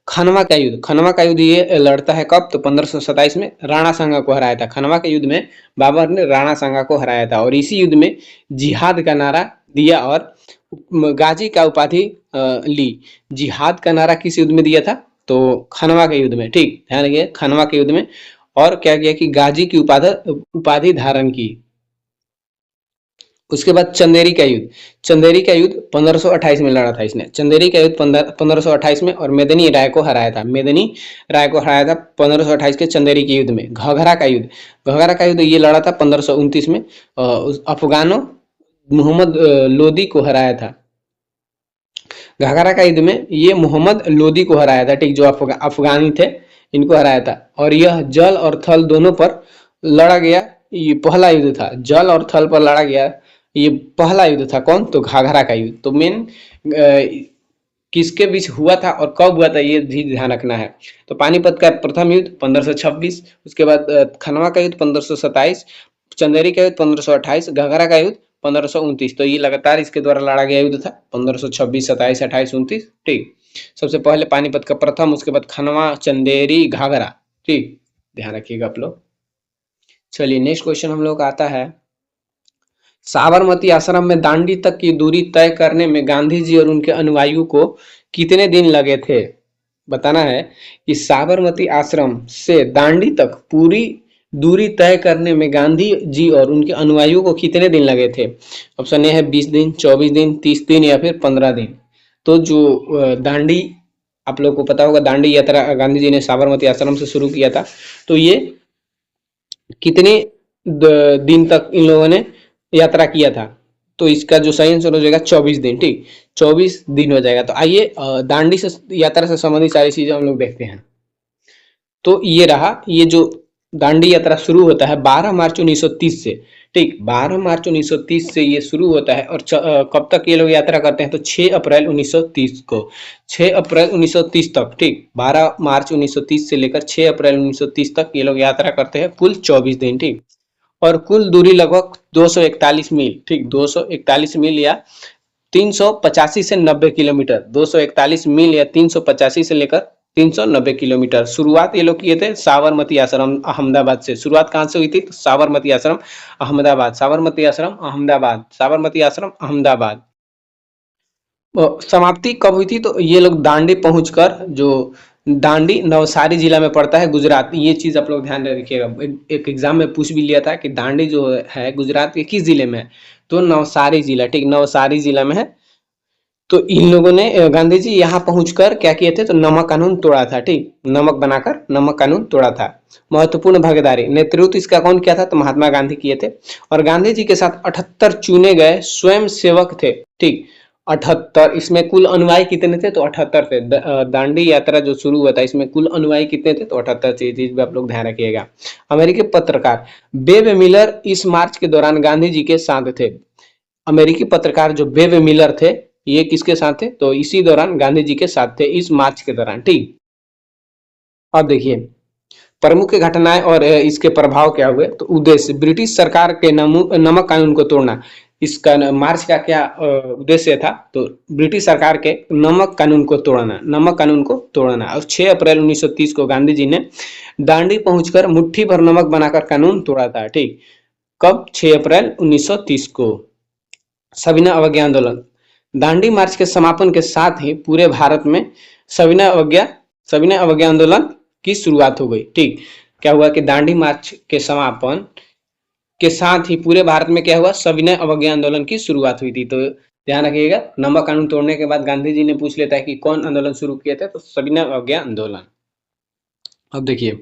खनवा का युद्ध ये लड़ता है कब? तो 1527 में राणा सांगा को हराया था। खनवा के युद्ध में बाबर ने राणा सांगा को हराया था और इसी युद्ध में जिहाद का नारा दिया और गाजी का उपाधि ली। जिहाद का नारा किस युद्ध में दिया था? तो खनवा के युद्ध में। ठीक, ध्यान रखिए, खनवा के युद्ध में। और क्या किया कि गाजी की उपाधि धारण की। उसके बाद चंदेरी का युद्ध 1528 में लड़ा था इसने। चंदेरी का युद्ध 1528 में। और मेदिनी राय को हराया था 1528 के चंदेरी के युद्ध में। घघरा का युद्ध ये लड़ा था 1529 में। अफगानों मोहम्मद लोदी को हराया था। घघरा का युद्ध में ये मोहम्मद लोदी को हराया था। ठीक, जो अफगानी थे इनको हराया था। और यह जल और थल दोनों पर लड़ा गया ये पहला युद्ध था। जल और थल पर लड़ा गया ये पहला युद्ध था। कौन? तो घाघरा का युद्ध। तो मेन किसके बीच हुआ था और कब हुआ था, ये भी ध्यान रखना है। तो पानीपत का प्रथम युद्ध 1526, उसके बाद खनवा का युद्ध 1527, चंदेरी का युद्ध 1528, घाघरा का युद्ध 1529। तो ये लगातार इसके द्वारा लड़ा गया युद्ध था 1526, 27, 28, 29। ठीक, सबसे पहले पानीपत का प्रथम, उसके बाद खनवा, चंदेरी, घाघरा। ठीक, ध्यान रखिएगा आप लोग। चलिए नेक्स्ट क्वेश्चन हम लोग का आता है, साबरमती आश्रम में दांडी तक की दूरी तय करने में गांधी जी और उनके अनुयायियों को कितने दिन लगे थे। बताना है कि साबरमती आश्रम से दांडी तक पूरी दूरी तय करने में गांधी जी और उनके अनुयायियों को कितने दिन लगे थे। ऑप्शन ए है 20 दिन, 24 दिन, 30 दिन या फिर 15 दिन। तो जो दांडी, आप लोग को पता होगा दांडी यात्रा गांधी जी ने साबरमती आश्रम से शुरू किया था, तो ये कितने दिन तक इन लोगों ने यात्रा किया था। तो इसका जो सही आंसर हो जाएगा 24 दिन। ठीक, 24 दिन हो जाएगा। तो आइए दांडी से यात्रा से संबंधित सारी चीजें हम लोग देखते हैं। तो ये रहा, ये जो दांडी यात्रा शुरू होता है 12 मार्च 1930 से। ठीक, 12 मार्च 1930 से ये शुरू होता है और कब तक ये लोग यात्रा करते हैं, तो 6 अप्रैल 1930 को, 6 अप्रैल 1930 तक। ठीक, 12 मार्च 1930 से लेकर 6 अप्रैल 1930 तक ये लोग यात्रा करते हैं, कुल 24 दिन। ठीक, और कुल दूरी लगभग 241 मील। ठीक, 241 मील या 385 से 90 किलोमीटर, 241 मील या 385 से लेकर 390 किलोमीटर। शुरुआत ये लोग किए थे साबरमती आश्रम अहमदाबाद से। शुरुआत कहाँ से हुई थी, तो साबरमती आश्रम अहमदाबाद, साबरमती आश्रम अहमदाबाद, साबरमती आश्रम अहमदाबाद। समाप्ति कब हुई थी, तो ये लोग दांडी पहुंचकर, जो दांडी नवसारी जिला में पड़ता है, गुजरात। ये चीज आप लोग ध्यान रखिएगा, एक एग्जाम में पूछ भी लिया था कि दांडी जो है गुजरात के किस जिले में है, तो नवसारी जिला। ठीक, नवसारी जिला में है। तो इन लोगों ने, गांधी जी यहाँ पहुंचकर क्या किए थे, तो नमक कानून तोड़ा था। ठीक, नमक बनाकर नमक कानून तोड़ा था। महत्वपूर्ण भागीदारी, नेतृत्व इसका कौन किया था, तो महात्मा गांधी किए थे। और गांधी जी के साथ 78 चुने गए स्वयं सेवक थे। ठीक, 78, इसमें कुल अनुयायी कितने थे, तो 78 थे। दांडी यात्रा जो शुरू हुआ था इसमें कुल अनुयायी कितने थे, तो 78 थे। चीज भी आप लोग ध्यान रखिएगा। अमेरिकी पत्रकार बेब मिलर इस मार्च के दौरान गांधी जी के साथ थे। अमेरिकी पत्रकार जो बेब मिलर थे, ये किसके साथ थे, तो इसी दौरान गांधी जी के साथ थे, इस मार्च के दौरान। ठीक, अब देखिए प्रमुख घटनाएं और इसके प्रभाव क्या हुए। तो उद्देश्य, ब्रिटिश सरकार के नमक कानून को तोड़ना। इसका मार्च का क्या उद्देश्य था, तो ब्रिटिश सरकार के नमक कानून को तोड़ना, नमक कानून को तोड़ना। और 6 अप्रैल 1930 को गांधी जी ने दांडी पहुंचकर मुट्ठी भर नमक बनाकर कानून तोड़ा था। ठीक, कब, 6 अप्रैल 1930 को। सविनय अवज्ञा आंदोलन, दांडी मार्च के समापन के साथ ही पूरे भारत में सविनय अवज्ञा आंदोलन की शुरुआत हो गई। ठीक, क्या हुआ कि दांडी मार्च के समापन के साथ ही पूरे भारत में क्या हुआ, सविनय अवज्ञा आंदोलन की शुरुआत हुई थी। तो ध्यान रखिएगा, नमक कानून तोड़ने के बाद गांधी जी ने पूछ लेता है कि कौन आंदोलन शुरू किए थे, तो सविनय अवज्ञा आंदोलन। अब देखिए,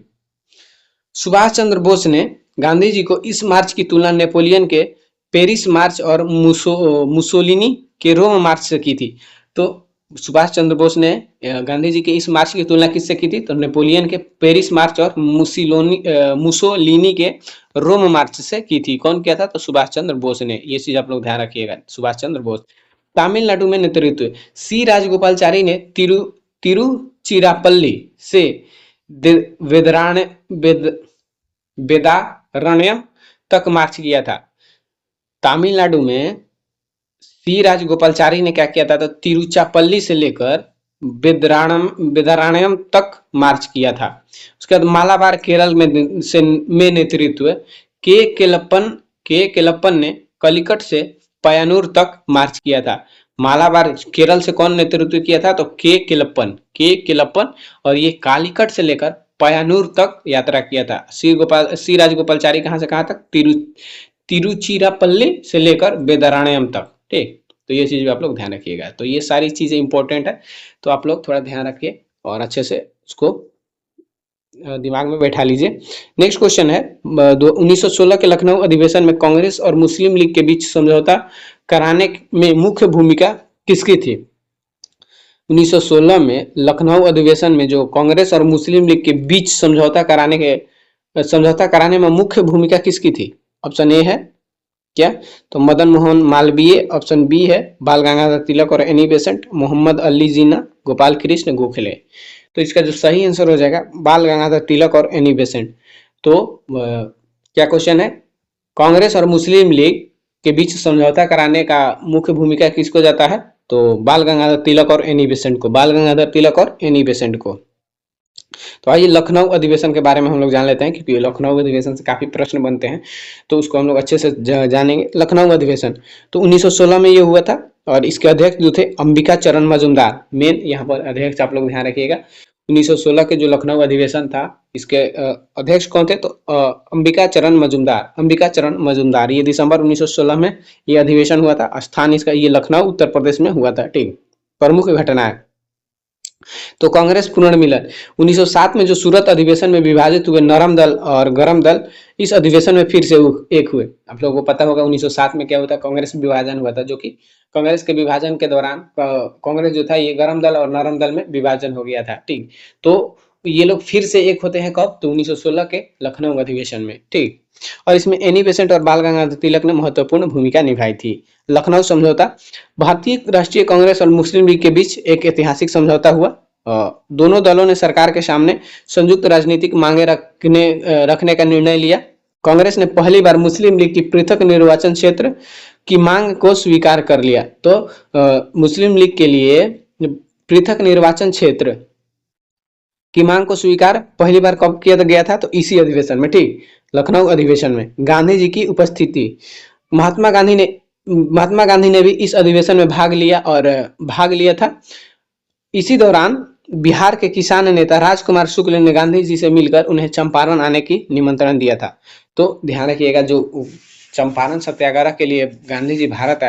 सुभाष चंद्र बोस ने गांधी जी को इस मार्च की तुलना नेपोलियन के पेरिस मार्च और मुसोलिनी के रोम मार्च से की थी। तो सुभाष चंद्र बोस ने गांधी जी के इस मार्च की तुलना किससे की थी, तो नेपोलियन के पेरिस मार्च और मुसोलिनी के रोम मार्च से की थी। कौन किया था, तो सुभाष चंद्र बोस ने। ये चीज आप लोग ध्यान रखिएगा, सुभाष चंद्र बोस। तमिलनाडु में नेतृत्व, सी राजगोपालचारी ने तिरुचिरापल्ली से वेदारण्यम तक मार्च किया था। तमिलनाडु में सी राजगोपालचारी ने क्या किया था, तो तिरुचिरापल्ली से लेकर वेदारण्यम तक मार्च किया था। उसके बाद मालाबार केरल में नेतृत्व के केलप्पन ने कलिकट से पय्यानूर तक मार्च किया था। मालाबार केरल से कौन नेतृत्व किया था, तो के केलप्पन, और ये कालीकट से लेकर पय्यानूर तक यात्रा किया था। सी राजगोपालचारी कहां से कहां तक, तिरुचिरापल्ली से लेकर वेदारण्यम तक। ठीक, तो ये चीज आप लोग ध्यान रखिएगा। तो ये सारी चीजें इंपॉर्टेंट है, तो आप लोग थोड़ा ध्यान रखिए और अच्छे से उसको दिमाग में बैठा लीजिए। नेक्स्ट क्वेश्चन है, 1916 के लखनऊ अधिवेशन में कांग्रेस और मुस्लिम लीग के बीच समझौता कराने में मुख्य भूमिका किसकी थी। 1916 में लखनऊ अधिवेशन में जो कांग्रेस और मुस्लिम लीग के बीच समझौता कराने में मुख्य भूमिका किसकी थी। ऑप्शन ए है क्या? तो मदन मोहन मालवीय ऑप्शन बी है, बाल गंगाधर तिलक और एनी बेसेंट, मोहम्मद अली जिन्ना, गोपाल कृष्ण गोखले। तो इसका जो सही आंसर हो जाएगा बाल गंगाधर तिलक और एनी बेसेंट। तो क्या क्वेश्चन है, कांग्रेस और मुस्लिम लीग के बीच समझौता कराने का मुख्य भूमिका किसको जाता है? तो बाल गंगाधर तिलक और एनी बेसेंट को, बाल गंगाधर तिलक और एनी बेसेंट को। तो आइए लखनऊ अधिवेशन के बारे में हम लोग जान लेते हैं, क्योंकि लखनऊ अधिवेशन से काफी प्रश्न बनते हैं, तो उसको हम लोग अच्छे से जानेंगे। लखनऊ अधिवेशन तो 1916 में ये हुआ था, और इसके अध्यक्ष जो थे अंबिका चरण मजूमदार, मेन यहाँ पर अध्यक्ष आप लोग ध्यान रखिएगा। 1916 के जो लखनऊ अधिवेशन था, इसके अध्यक्ष कौन थे? तो अंबिका चरण मजूमदार, अंबिका चरण मजूमदार। ये दिसंबर 1916 में ये अधिवेशन हुआ था। स्थान इसका ये लखनऊ उत्तर प्रदेश में हुआ था। ठीक, प्रमुख घटना है। तो कांग्रेस पुनर्मिलन 1907 में जो सूरत अधिवेशन में विभाजित हुए नरम दल और गरम दल, इस अधिवेशन में फिर से एक हुए। आप लोगों को पता होगा 1907 में क्या हुआ था, कांग्रेस विभाजन हुआ था, जो कि कांग्रेस के विभाजन के दौरान कांग्रेस जो था ये गरम दल और नरम दल में विभाजन हो गया था। ठीक, तो ये लोग फिर से एक होते हैं कब? तो 1916 के लखनऊ अधिवेशन में। ठीक, और इसमें एनी बेसेंट और बाल गंगाधर तिलक ने महत्वपूर्ण भूमिका निभाई थी। लखनऊ समझौता भारतीय राष्ट्रीय कांग्रेस और मुस्लिम लीग के बीच एक ऐतिहासिक समझौता हुआ। दोनों दलों ने सरकार के सामने संयुक्त राजनीतिक मांगे रखने का निर्णय लिया। कांग्रेस ने पहली बार मुस्लिम लीग की पृथक निर्वाचन क्षेत्र की मांग को स्वीकार कर लिया। तो मुस्लिम लीग के लिए पृथक निर्वाचन क्षेत्र की मांग को स्वीकार पहली बार कब किया गया था? तो इसी अधिवेशन में। ठीक, लखनऊ अधिवेशन में गांधी जी की उपस्थिति, महात्मा गांधी ने भी इस अधिवेशन में भाग लिया था। इसी दौरान बिहार के किसान नेता राजकुमार शुक्ल ने गांधी जी से मिलकर उन्हें चंपारण आने की निमंत्रण दिया था। तो ध्यान रखिएगा, जो चंपारण सत्याग्रह के लिए गांधी जी बिहार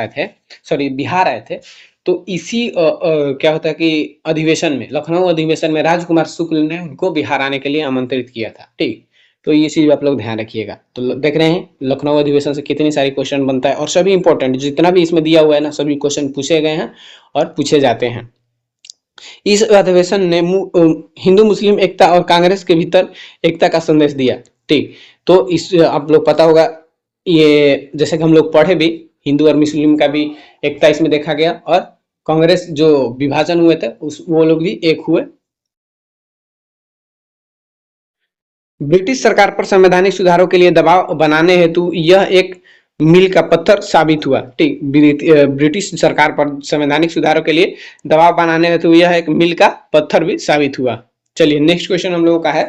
आए थे, तो इसी क्या होता है कि अधिवेशन में, लखनऊ अधिवेशन में राजकुमार शुक्ल ने उनको बिहार आने के लिए आमंत्रित किया था। ठीक, तो ये चीज आप लोग ध्यान रखिएगा। तो देख रहे हैं लखनऊ अधिवेशन से कितनी सारी क्वेश्चन बनता है, और सभी इंपॉर्टेंट जितना भी इसमें दिया हुआ है ना, सभी क्वेश्चन पूछे गए हैं और पूछे जाते हैं। इस अधिवेशन ने हिंदू मुस्लिम एकता और कांग्रेस के भीतर एकता का संदेश दिया। ठीक, तो इस आप लोग पता होगा, ये जैसे कि हम लोग पढ़े भी, हिंदू और मुस्लिम का भी एकता इसमें देखा गया, और कांग्रेस जो विभाजन हुए थे वो लोग भी एक हुए। ब्रिटिश सरकार पर संवैधानिक सुधारों के लिए दबाव बनाने हेतु यह एक मील का पत्थर साबित हुआ। ठीक, ब्रिटिश सरकार पर संवैधानिक सुधारों के लिए दबाव बनाने हेतु यह एक मील का पत्थर भी साबित हुआ। चलिए नेक्स्ट क्वेश्चन हम लोगों का है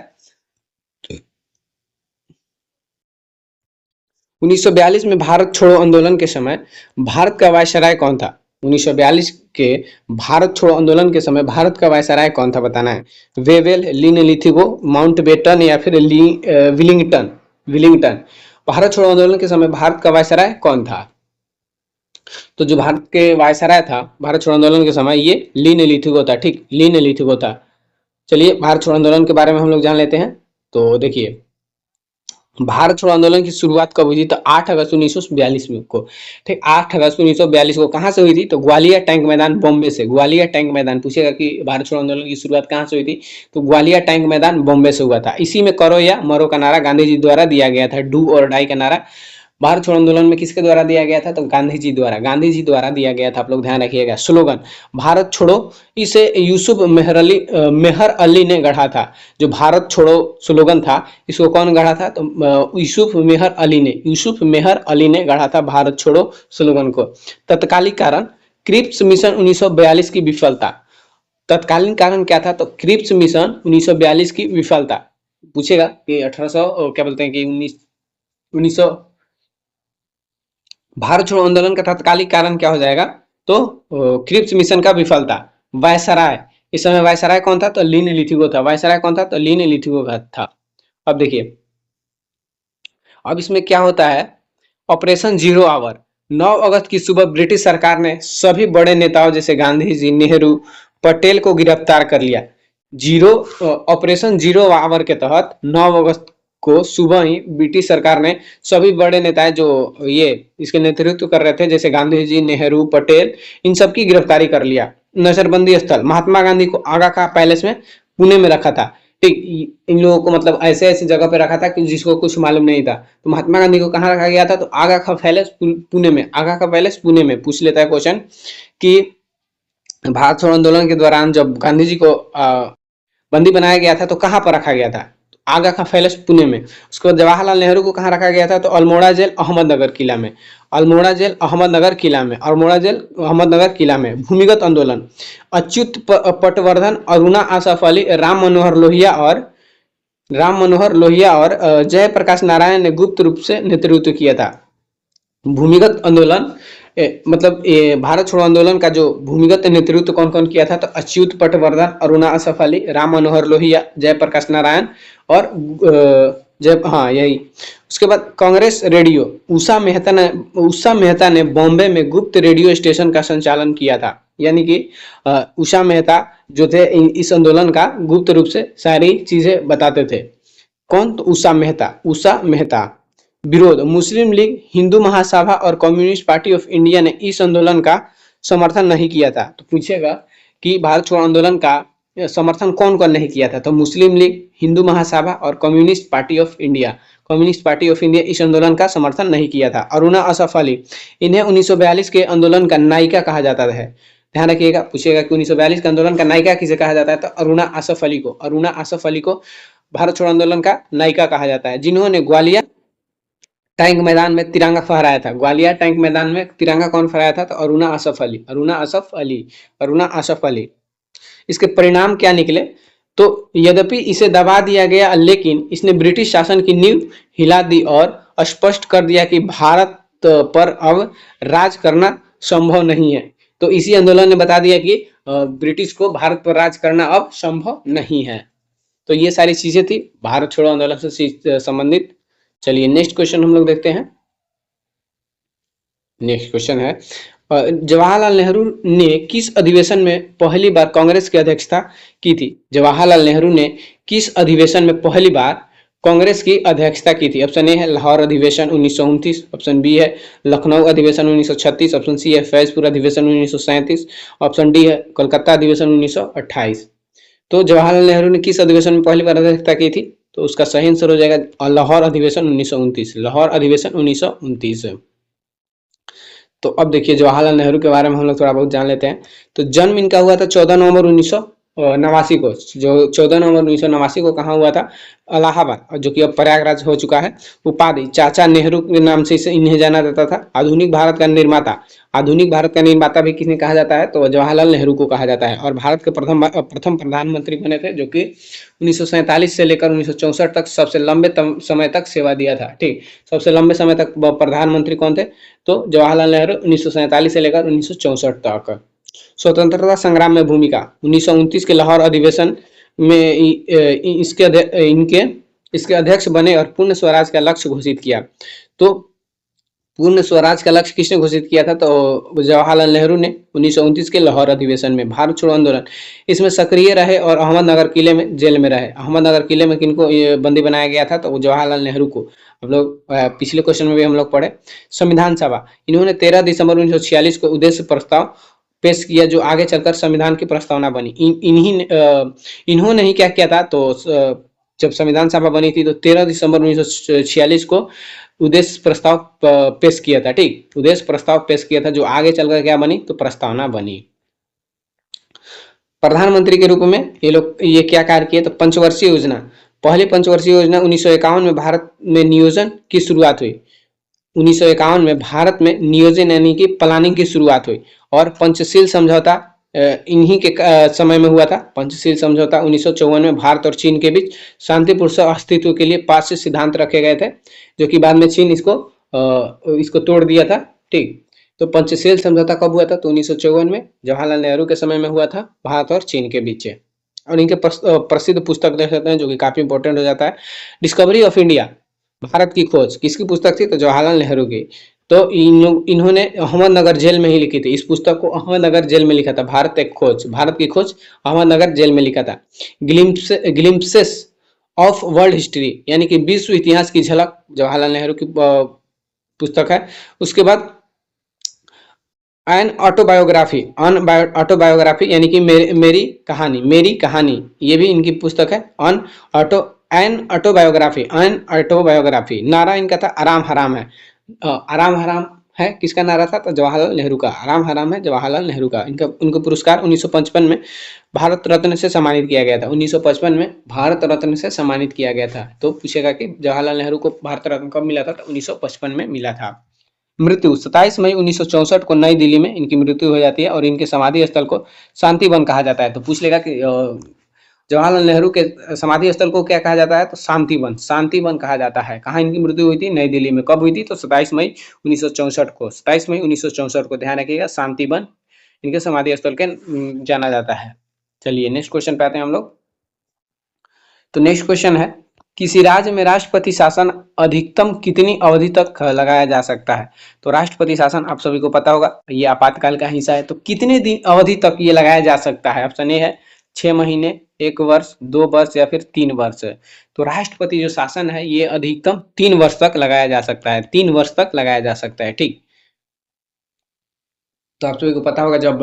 1942 में भारत छोड़ो आंदोलन के समय भारत का वायसराय कौन था? 1942 के भारत छोड़ो आंदोलन के समय भारत का वायसराय कौन था, बताना है। वेवेल, लिन लिथिगो, माउंटबेटन या फिर विलिंगटन। भारत छोड़ो आंदोलन के समय भारत का वायसराय कौन था? तो जो भारत के वायसराय था भारत छोड़ो आंदोलन के समय, ये लिन लिथिगो था। ठीक, लिन लिथिगो था। चलिए भारत छोड़ो आंदोलन के बारे में हम लोग जान लेते हैं। तो देखिए, भारत छोड़ो आंदोलन की शुरुआत कब हुई थी? तो 8 अगस्त 1942 में को। ठीक, 8 अगस्त 1942 को कहां से हुई थी? तो ग्वालियर टैंक मैदान, बॉम्बे से। ग्वालियर टैंक मैदान, पूछेगा कि भारत छोड़ो आंदोलन की शुरुआत कहां से हुई थी? तो ग्वालियर टैंक मैदान, बॉम्बे से हुआ था। इसी में करो या मरो का नारा गांधी जी द्वारा दिया गया था। डू और डाई का नारा भारत छोड़ो आंदोलन में किसके द्वारा दिया गया था? तो गांधी जी द्वारा दिया गया था। आप लोग ध्यान रखिएगा। स्लोगन भारत छोड़ो, इसे यूसुफ मेहर अली ने गढ़ा था। जो भारत छोड़ो स्लोगन था, इसको कौन गढ़ा था? तो यूसुफ मेहर अली ने गढ़ा था भारत छोड़ो स्लोगन को। तत्कालीन कारण क्रिप्स मिशन 1942 की विफलता। तत्कालीन कारण क्या था? तो क्रिप्स मिशन 1942 की विफलता। पूछेगा कि 1800 क्या बोलते हैं कि 1900 भारत छोड़ो आंदोलन का तत्कालिक कारण क्या हो जाएगा? तो क्रिप्स मिशन का विफलता। वायसराय, इस समय वायसराय कौन था? तो लिन लिथिगो था। वायसराय कौन था? तो लिन लिथिगो था। अब देखिए, अब इसमें क्या होता है, ऑपरेशन जीरो आवर। 9 अगस्त की सुबह ब्रिटिश सरकार ने सभी बड़े नेताओं जैसे गांधी जी, नेहरू, पटेल को गिरफ्तार कर लिया। ऑपरेशन जीरो आवर के तहत 9 अगस्त को सुबह ही ब्रिटिश सरकार ने सभी बड़े नेता जो ये इसके नेतृत्व कर रहे थे, जैसे गांधी जी, नेहरू, पटेल, इन सब की गिरफ्तारी कर लिया। नजरबंदी स्थल महात्मा गांधी को आगा खां पैलेस में पुणे में रखा था। ठीक, इन लोगों को मतलब ऐसे ऐसे जगह पे रखा था कि जिसको कुछ मालूम नहीं था। तो महात्मा गांधी को कहाँ रखा गया था? तो आगा का पैलेस पुणे में, आगा का पैलेस पुणे में। पूछ लेता है क्वेश्चन कि भारत छोड़ो आंदोलन के दौरान जब गांधी जी को बंदी बनाया गया था तो कहाँ पर रखा गया था? आगा का पैलेस पुणे में। उसके बाद जवाहरलाल नेहरू को कहाँ रखा गया था? तो अल्मोड़ा जेल अहमदनगर किला में, अल्मोड़ा जेल अहमदनगर किला में, अल्मोड़ा जेल अहमदनगर किला में। भूमिगत आंदोलन अच्युत पटवर्धन, अरुणा आसफ अली, राम मनोहर लोहिया और जयप्रकाश नारायण ने गुप्त रूप से नेतृत्व किया था। भूमिगत आंदोलन मतलब भारत छोड़ो आंदोलन का जो भूमिगत नेतृत्व कौन कौन किया था? तो अच्युत पटवर्धन, अरुणा आसफ अली, राम मनोहर लोहिया, जयप्रकाश नारायण और यही। उसके बाद कांग्रेस रेडियो, उषा मेहता ने बॉम्बे में गुप्त रेडियो स्टेशन का संचालन किया था। यानी कि उषा मेहता जो थे इस आंदोलन का गुप्त रूप से सारी चीजें बताते थे। कौन? तो उषा मेहता। विरोध, मुस्लिम लीग, हिंदू महासभा और कम्युनिस्ट पार्टी ऑफ इंडिया ने इस आंदोलन का समर्थन नहीं किया था। तो पूछेगा कि भारत छोड़ो आंदोलन का समर्थन कौन कौन नहीं किया था? तो मुस्लिम लीग, हिंदू महासभा और कम्युनिस्ट पार्टी ऑफ इंडिया इस आंदोलन का समर्थन नहीं किया था। अरुणा आसफ अली, इन्हें 1942 के आंदोलन का नायिका कहा जाता है। ध्यान रखिएगा, पूछेगा कि 1942 के आंदोलन का नायिका किसे कहा जाता है? तो अरुणा आसफ अली को भारत छोड़ो आंदोलन का नायिका कहा जाता है। जिन्होंने ग्वालियर टैंक मैदान में तिरंगा फहराया था। ग्वालियर टैंक मैदान में तिरंगा कौन फहराया था? तो अरुणा आसफ अली। इसके परिणाम क्या निकले? तो यद्यपि इसे दबा दिया गया, लेकिन इसने ब्रिटिश शासन की नींव हिला दी और स्पष्ट कर दिया कि भारत पर अब राज करना संभव नहीं है। तो इसी आंदोलन ने बता दिया कि ब्रिटिश को भारत पर राज करना अब संभव नहीं है। तो ये सारी चीजें थी भारत छोड़ो आंदोलन से संबंधित। चलिए नेक्स्ट क्वेश्चन हम लोग देखते हैं। नेक्स्ट क्वेश्चन है, जवाहरलाल नेहरू ने किस अधिवेशन में पहली बार कांग्रेस की अध्यक्षता की थी? जवाहरलाल नेहरू ने किस अधिवेशन में पहली बार कांग्रेस की अध्यक्षता की थी? ऑप्शन ए है लाहौर अधिवेशन 1929, ऑप्शन बी है लखनऊ अधिवेशन 1936, ऑप्शन सी है फैजपुर अधिवेशन 1937, ऑप्शन डी है कोलकाता अधिवेशन 1928। तो जवाहरलाल नेहरू ने किस अधिवेशन में पहली बार अध्यक्षता की थी? तो उसका सही आंसर हो जाएगा लाहौर अधिवेशन 1929। लाहौर अधिवेशन 1929। तो अब देखिए जवाहरलाल नेहरू के बारे में हम लोग थोड़ा बहुत जान लेते हैं। तो जन्म इनका हुआ था 14 नवंबर 1989 को। जो 14 नवंबर 1989 को कहाँ हुआ था? इलाहाबाद, जो कि अब प्रयागराज हो चुका है। उपाधि, चाचा नेहरू के नाम से इन्हें जाना जाता था। आधुनिक भारत का निर्माता भी किन्हें कहा जाता है? तो जवाहरलाल नेहरू को कहा जाता है। और भारत के प्रथम प्रधानमंत्री बने थे, जो कि 1947 से लेकर 1964 तक सबसे लंबे समय तक सेवा दिया था। ठीक, सबसे लंबे समय तक प्रधानमंत्री कौन थे? तो जवाहरलाल नेहरू 1947 से लेकर 1964 तक। स्वतंत्रता संग्राम में भूमिका, 1929 के लाहौर अधिवेशन में इसके अध्यक्ष बने और पूर्ण स्वराज का लक्ष्य घोषित किया। तो पूर्ण स्वराज का लक्ष्य किसने घोषित किया था? तो जवाहरलाल नेहरू ने 1929 के लाहौर अधिवेशन में। भारत छोड़ो आंदोलन, इसमें सक्रिय रहे और अहमदनगर किले में जेल में रहे। अहमदनगर किले में किनको बंदी बनाया गया था? तो जवाहरलाल नेहरू को। हम लोग पिछले क्वेश्चन में भी हम लोग पढ़े। संविधान सभा, इन्होंने 13 दिसंबर 1946 को उद्देश्य प्रस्ताव पेश किया, जो आगे चलकर संविधान की प्रस्तावना बनी। इन्होंने ही क्या किया था? तो जब संविधान सभा बनी थी तो 13 दिसंबर 1946 को उद्देश्य प्रस्ताव पेश किया था। ठीक, उद्देश्य प्रस्ताव पेश किया था, जो आगे चलकर क्या बनी? तो प्रस्तावना बनी। प्रधानमंत्री के रूप में ये क्या कार्य किए? तो पंचवर्षीय योजना, पहली पंचवर्षीय योजना 1951 में भारत में नियोजन की शुरुआत हुई। 1951 में भारत में नियोजन यानी कि प्लानिंग की शुरुआत हुई। और पंचशील समझौता इन्हीं के समय में हुआ था। पंचशील समझौता 1954 में भारत और चीन के बीच शांतिपूर्ण अस्तित्व के लिए 5 सिद्धांत रखे गए थे, जो कि बाद में चीन इसको तोड़ दिया था। ठीक, तो पंचशील समझौता कब हुआ था? तो 1954 में जवाहरलाल नेहरू के समय में हुआ था, भारत और चीन के बीच। और इनके प्रसिद्ध पुस्तक देख सकते हैं, जो कि काफी इंपॉर्टेंट हो जाता है। डिस्कवरी ऑफ इंडिया, भारत की खोज, किसकी पुस्तक थी? तो जवाहरलाल नेहरू की। तो इन्होंने अहमदनगर जेल में ही लिखी थी। इस पुस्तक को अहमदनगर जेल में लिखा था। भारत की खोज अहमदनगर जेल में लिखा था। ग्लिम्पसेस ऑफ वर्ल्ड हिस्ट्री, यानी कि विश्व इतिहास की झलक, जवाहरलाल नेहरू की पुस्तक है। उसके बाद एन ऑटोबायोग्राफी, ऑटोबायोग्राफी यानी कि मेरी कहानी, ये भी इनकी पुस्तक है। Auto an autobiography, an autobiography. नारा इनका था आराम हराम है। आराम हराम है किसका नारा था? तो जवाहरलाल नेहरू का। आराम हराम है जवाहरलाल नेहरू का। इनका उनको पुरस्कार 1955 में भारत रत्न से सम्मानित किया गया था। 1955 में भारत रत्न से सम्मानित किया गया था। तो पूछेगा कि जवाहरलाल नेहरू को भारत रत्न कब मिला था? तो 1955 में मिला था। मृत्यु 27 मई 1964 को नई दिल्ली में इनकी मृत्यु हो जाती है और इनके समाधि स्थल को शांति वन कहा जाता है। तो पूछ लेगा कि जवाहरलाल नेहरू के समाधि स्थल को क्या कहा जाता है? तो शांति वन कहा जाता है। कहाँ इनकी मृत्यु हुई थी? नई दिल्ली में। कब हुई थी? तो 27 मई 1964 को। 27 मई 1964 को ध्यान रखिएगा, शांति वन इनके समाधि स्थल के जाना जाता है। चलिए नेक्स्ट क्वेश्चन पे आते हैं हम लोग। तो नेक्स्ट क्वेश्चन है, किसी राज्य में राष्ट्रपति शासन अधिकतम कितनी अवधि तक लगाया जा सकता है? तो राष्ट्रपति शासन आप सभी को पता होगा, ये आपातकाल का हिस्सा है। तो कितने दिन अवधि तक ये लगाया जा सकता है? ऑप्शन ए है 6 महीने, 1 वर्ष, 2 वर्ष या फिर 3 वर्ष। तो राष्ट्रपति जो शासन है ये अधिकतम 3 वर्ष तक लगाया जा सकता है। 3 वर्ष तक लगाया जा सकता है। ठीक, तो आप सभी को पता होगा, जब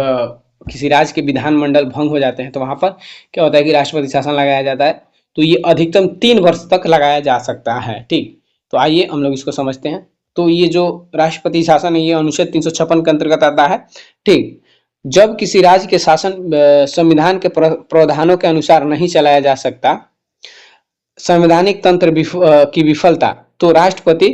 किसी राज्य के विधानमंडल भंग हो जाते हैं तो वहां पर क्या होता है कि राष्ट्रपति शासन लगाया जाता है। तो ये अधिकतम 3 वर्ष तक लगाया जा सकता है। ठीक, तो आइए हम लोग इसको समझते हैं। तो ये जो राष्ट्रपति शासन है ये अनुच्छेद 356 के अंतर्गत आता है। ठीक, जब किसी राज्य के शासन संविधान के प्रावधानों के अनुसार नहीं चलाया जा सकता, संवैधानिक तंत्र की विफलता, तो राष्ट्रपति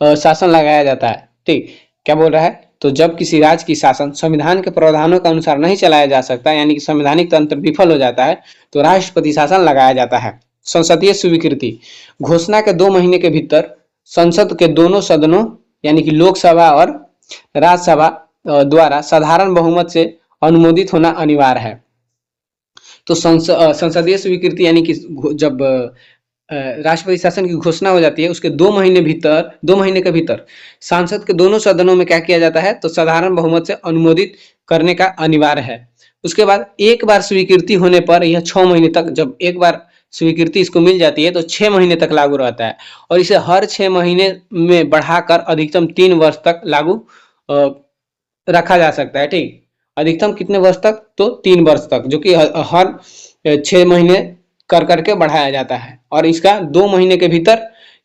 शासन लगाया जाता है। ठीक, क्या बोल रहा है? तो जब किसी राज्य की शासन संविधान के प्रावधानों के अनुसार नहीं चलाया जा सकता, यानी कि संवैधानिक तंत्र विफल हो जाता है, तो राष्ट्रपति शासन लगाया जाता है। संसदीय स्वीकृति, घोषणा के 2 महीने के भीतर संसद के दोनों सदनों यानी कि लोकसभा और राज्यसभा द्वारा साधारण बहुमत से अनुमोदित होना अनिवार्य है। तो संसदीय स्वीकृति यानी कि जब राष्ट्रपति शासन की घोषणा हो जाती है उसके 2 महीने के भीतर सांसद के दोनों सदनों में क्या किया जाता है? तो साधारण बहुमत से अनुमोदित करने का अनिवार्य है। उसके बाद एक बार स्वीकृति होने पर यह 6 महीने तक, जब एक बार स्वीकृति इसको मिल जाती है तो 6 महीने तक लागू रहता है और इसे हर 6 महीने में बढ़ाकर अधिकतम 3 वर्ष तक लागू रखा जा सकता है। ठीक, अधिकतम कितने वर्ष तक? तो 3 वर्ष तक, जो कि हर 6 महीने कर करके बढ़ाया जाता है और इसका 2 महीने के भीतर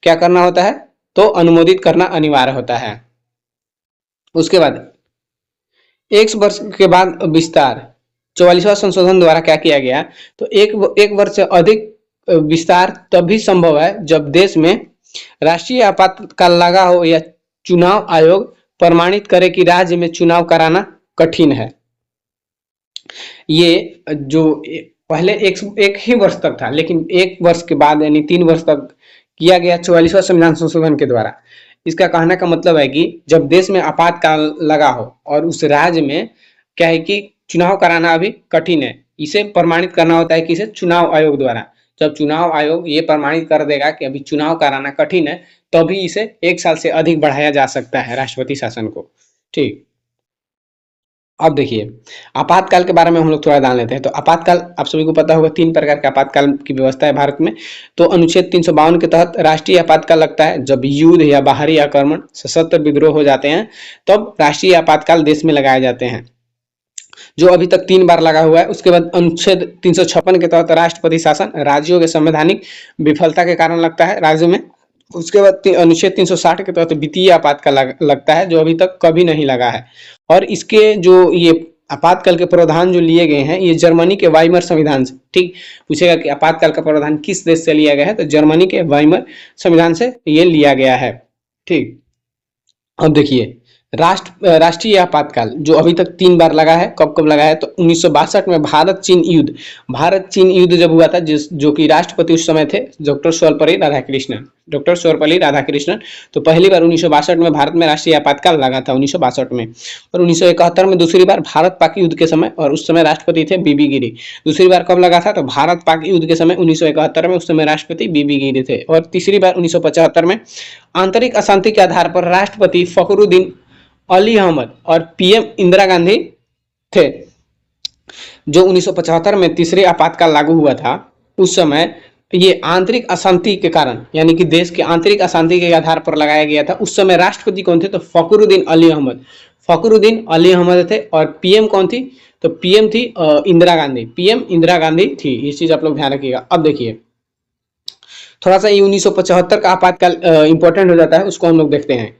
क्या करना होता है? तो अनुमोदित करना अनिवार्य होता है। उसके बाद 1 वर्ष के बाद विस्तार, 44वां संशोधन द्वारा क्या किया गया? तो एक वर्ष से अधिक विस्तार तभी संभव है जब देश में राष्ट्रीय आपातकाल लगा हो या चुनाव आयोग प्रमाणित करे कि राज्य में चुनाव कराना कठिन है। ये जो पहले एक ही वर्ष तक था, लेकिन 1 वर्ष के बाद यानी 3 वर्ष तक किया गया 44वां संविधान संशोधन के द्वारा। इसका कहने का मतलब है कि जब देश में आपातकाल लगा हो और उस राज्य में क्या है कि चुनाव कराना अभी कठिन है, इसे प्रमाणित करना होता है किसे? चुनाव आयोग द्वारा। जब चुनाव आयोग ये प्रमाणित कर देगा कि अभी चुनाव कराना कठिन है, तभी इसे 1 साल से अधिक बढ़ाया जा सकता है राष्ट्रपति शासन को। ठीक, अब देखिए आपातकाल के बारे में हम लोग थोड़ा जान लेते हैं। तो आपातकाल आप सभी को पता होगा 3 प्रकार के आपातकाल की व्यवस्था है भारत में। तो अनुच्छेद 352 के तहत राष्ट्रीय आपातकाल लगता है जब युद्ध या बाहरी आक्रमण, सशस्त्र विद्रोह हो जाते हैं, तब राष्ट्रीय आपातकाल देश में लगाए जाते हैं, जो अभी तक 3 बार लगा हुआ है। उसके बाद अनुच्छेद 356 के तहत राष्ट्रपति शासन राज्यों के संवैधानिक विफलता के कारण लगता है राज्य में। उसके बाद अनुच्छेद 360 के तहत वित्तीय आपातकाल लगता है, जो अभी तक कभी नहीं लगा है। और इसके जो ये आपातकाल के प्रावधान जो लिए गए हैं ये जर्मनी के वाइमर संविधान से। ठीक, पूछेगा कि आपातकाल का प्रावधान किस देश से लिया गया है? तो जर्मनी के वाइमर संविधान से ये लिया गया है। ठीक, अब देखिए राष्ट्रीय आपातकाल जो अभी तक 3 बार लगा है, कब कब लगा है? तो 1962 में भारत चीन युद्ध जब हुआ था, जो कि राष्ट्रपति उस समय थे डॉक्टर सर्वपल्ली राधाकृष्णन। तो पहली बार 1962 में भारत में राष्ट्रीय आपातकाल लगा था 1962 में। और 1971 में दूसरी बार भारत पाक युद्ध के समय, और उस समय राष्ट्रपति थे बीबी गिरी। दूसरी बार कब लगा था? तो भारत पाक युद्ध के समय 1971 में, उस समय राष्ट्रपति बीबी गिरी थे। और तीसरी बार 1975 में आंतरिक अशांति के आधार पर राष्ट्रपति फखरुद्दीन अली अहमद और पीएम इंदिरा गांधी थे। जो 1975 में तीसरे आपातकाल लागू हुआ था, उस समय ये आंतरिक अशांति के कारण, यानी कि देश के आंतरिक अशांति के आधार पर लगाया गया था। उस समय राष्ट्रपति कौन थे? तो फखरुद्दीन अली अहमद। फखरुद्दीन अली अहमद थे और पीएम कौन थी? तो पीएम थी इंदिरा गांधी, पीएम इंदिरा गांधी थी। ये चीज आप लोग ध्यान रखिएगा। अब देखिए थोड़ा सा ये 1975 का आपातकाल इंपॉर्टेंट हो जाता है, उसको हम लोग देखते हैं।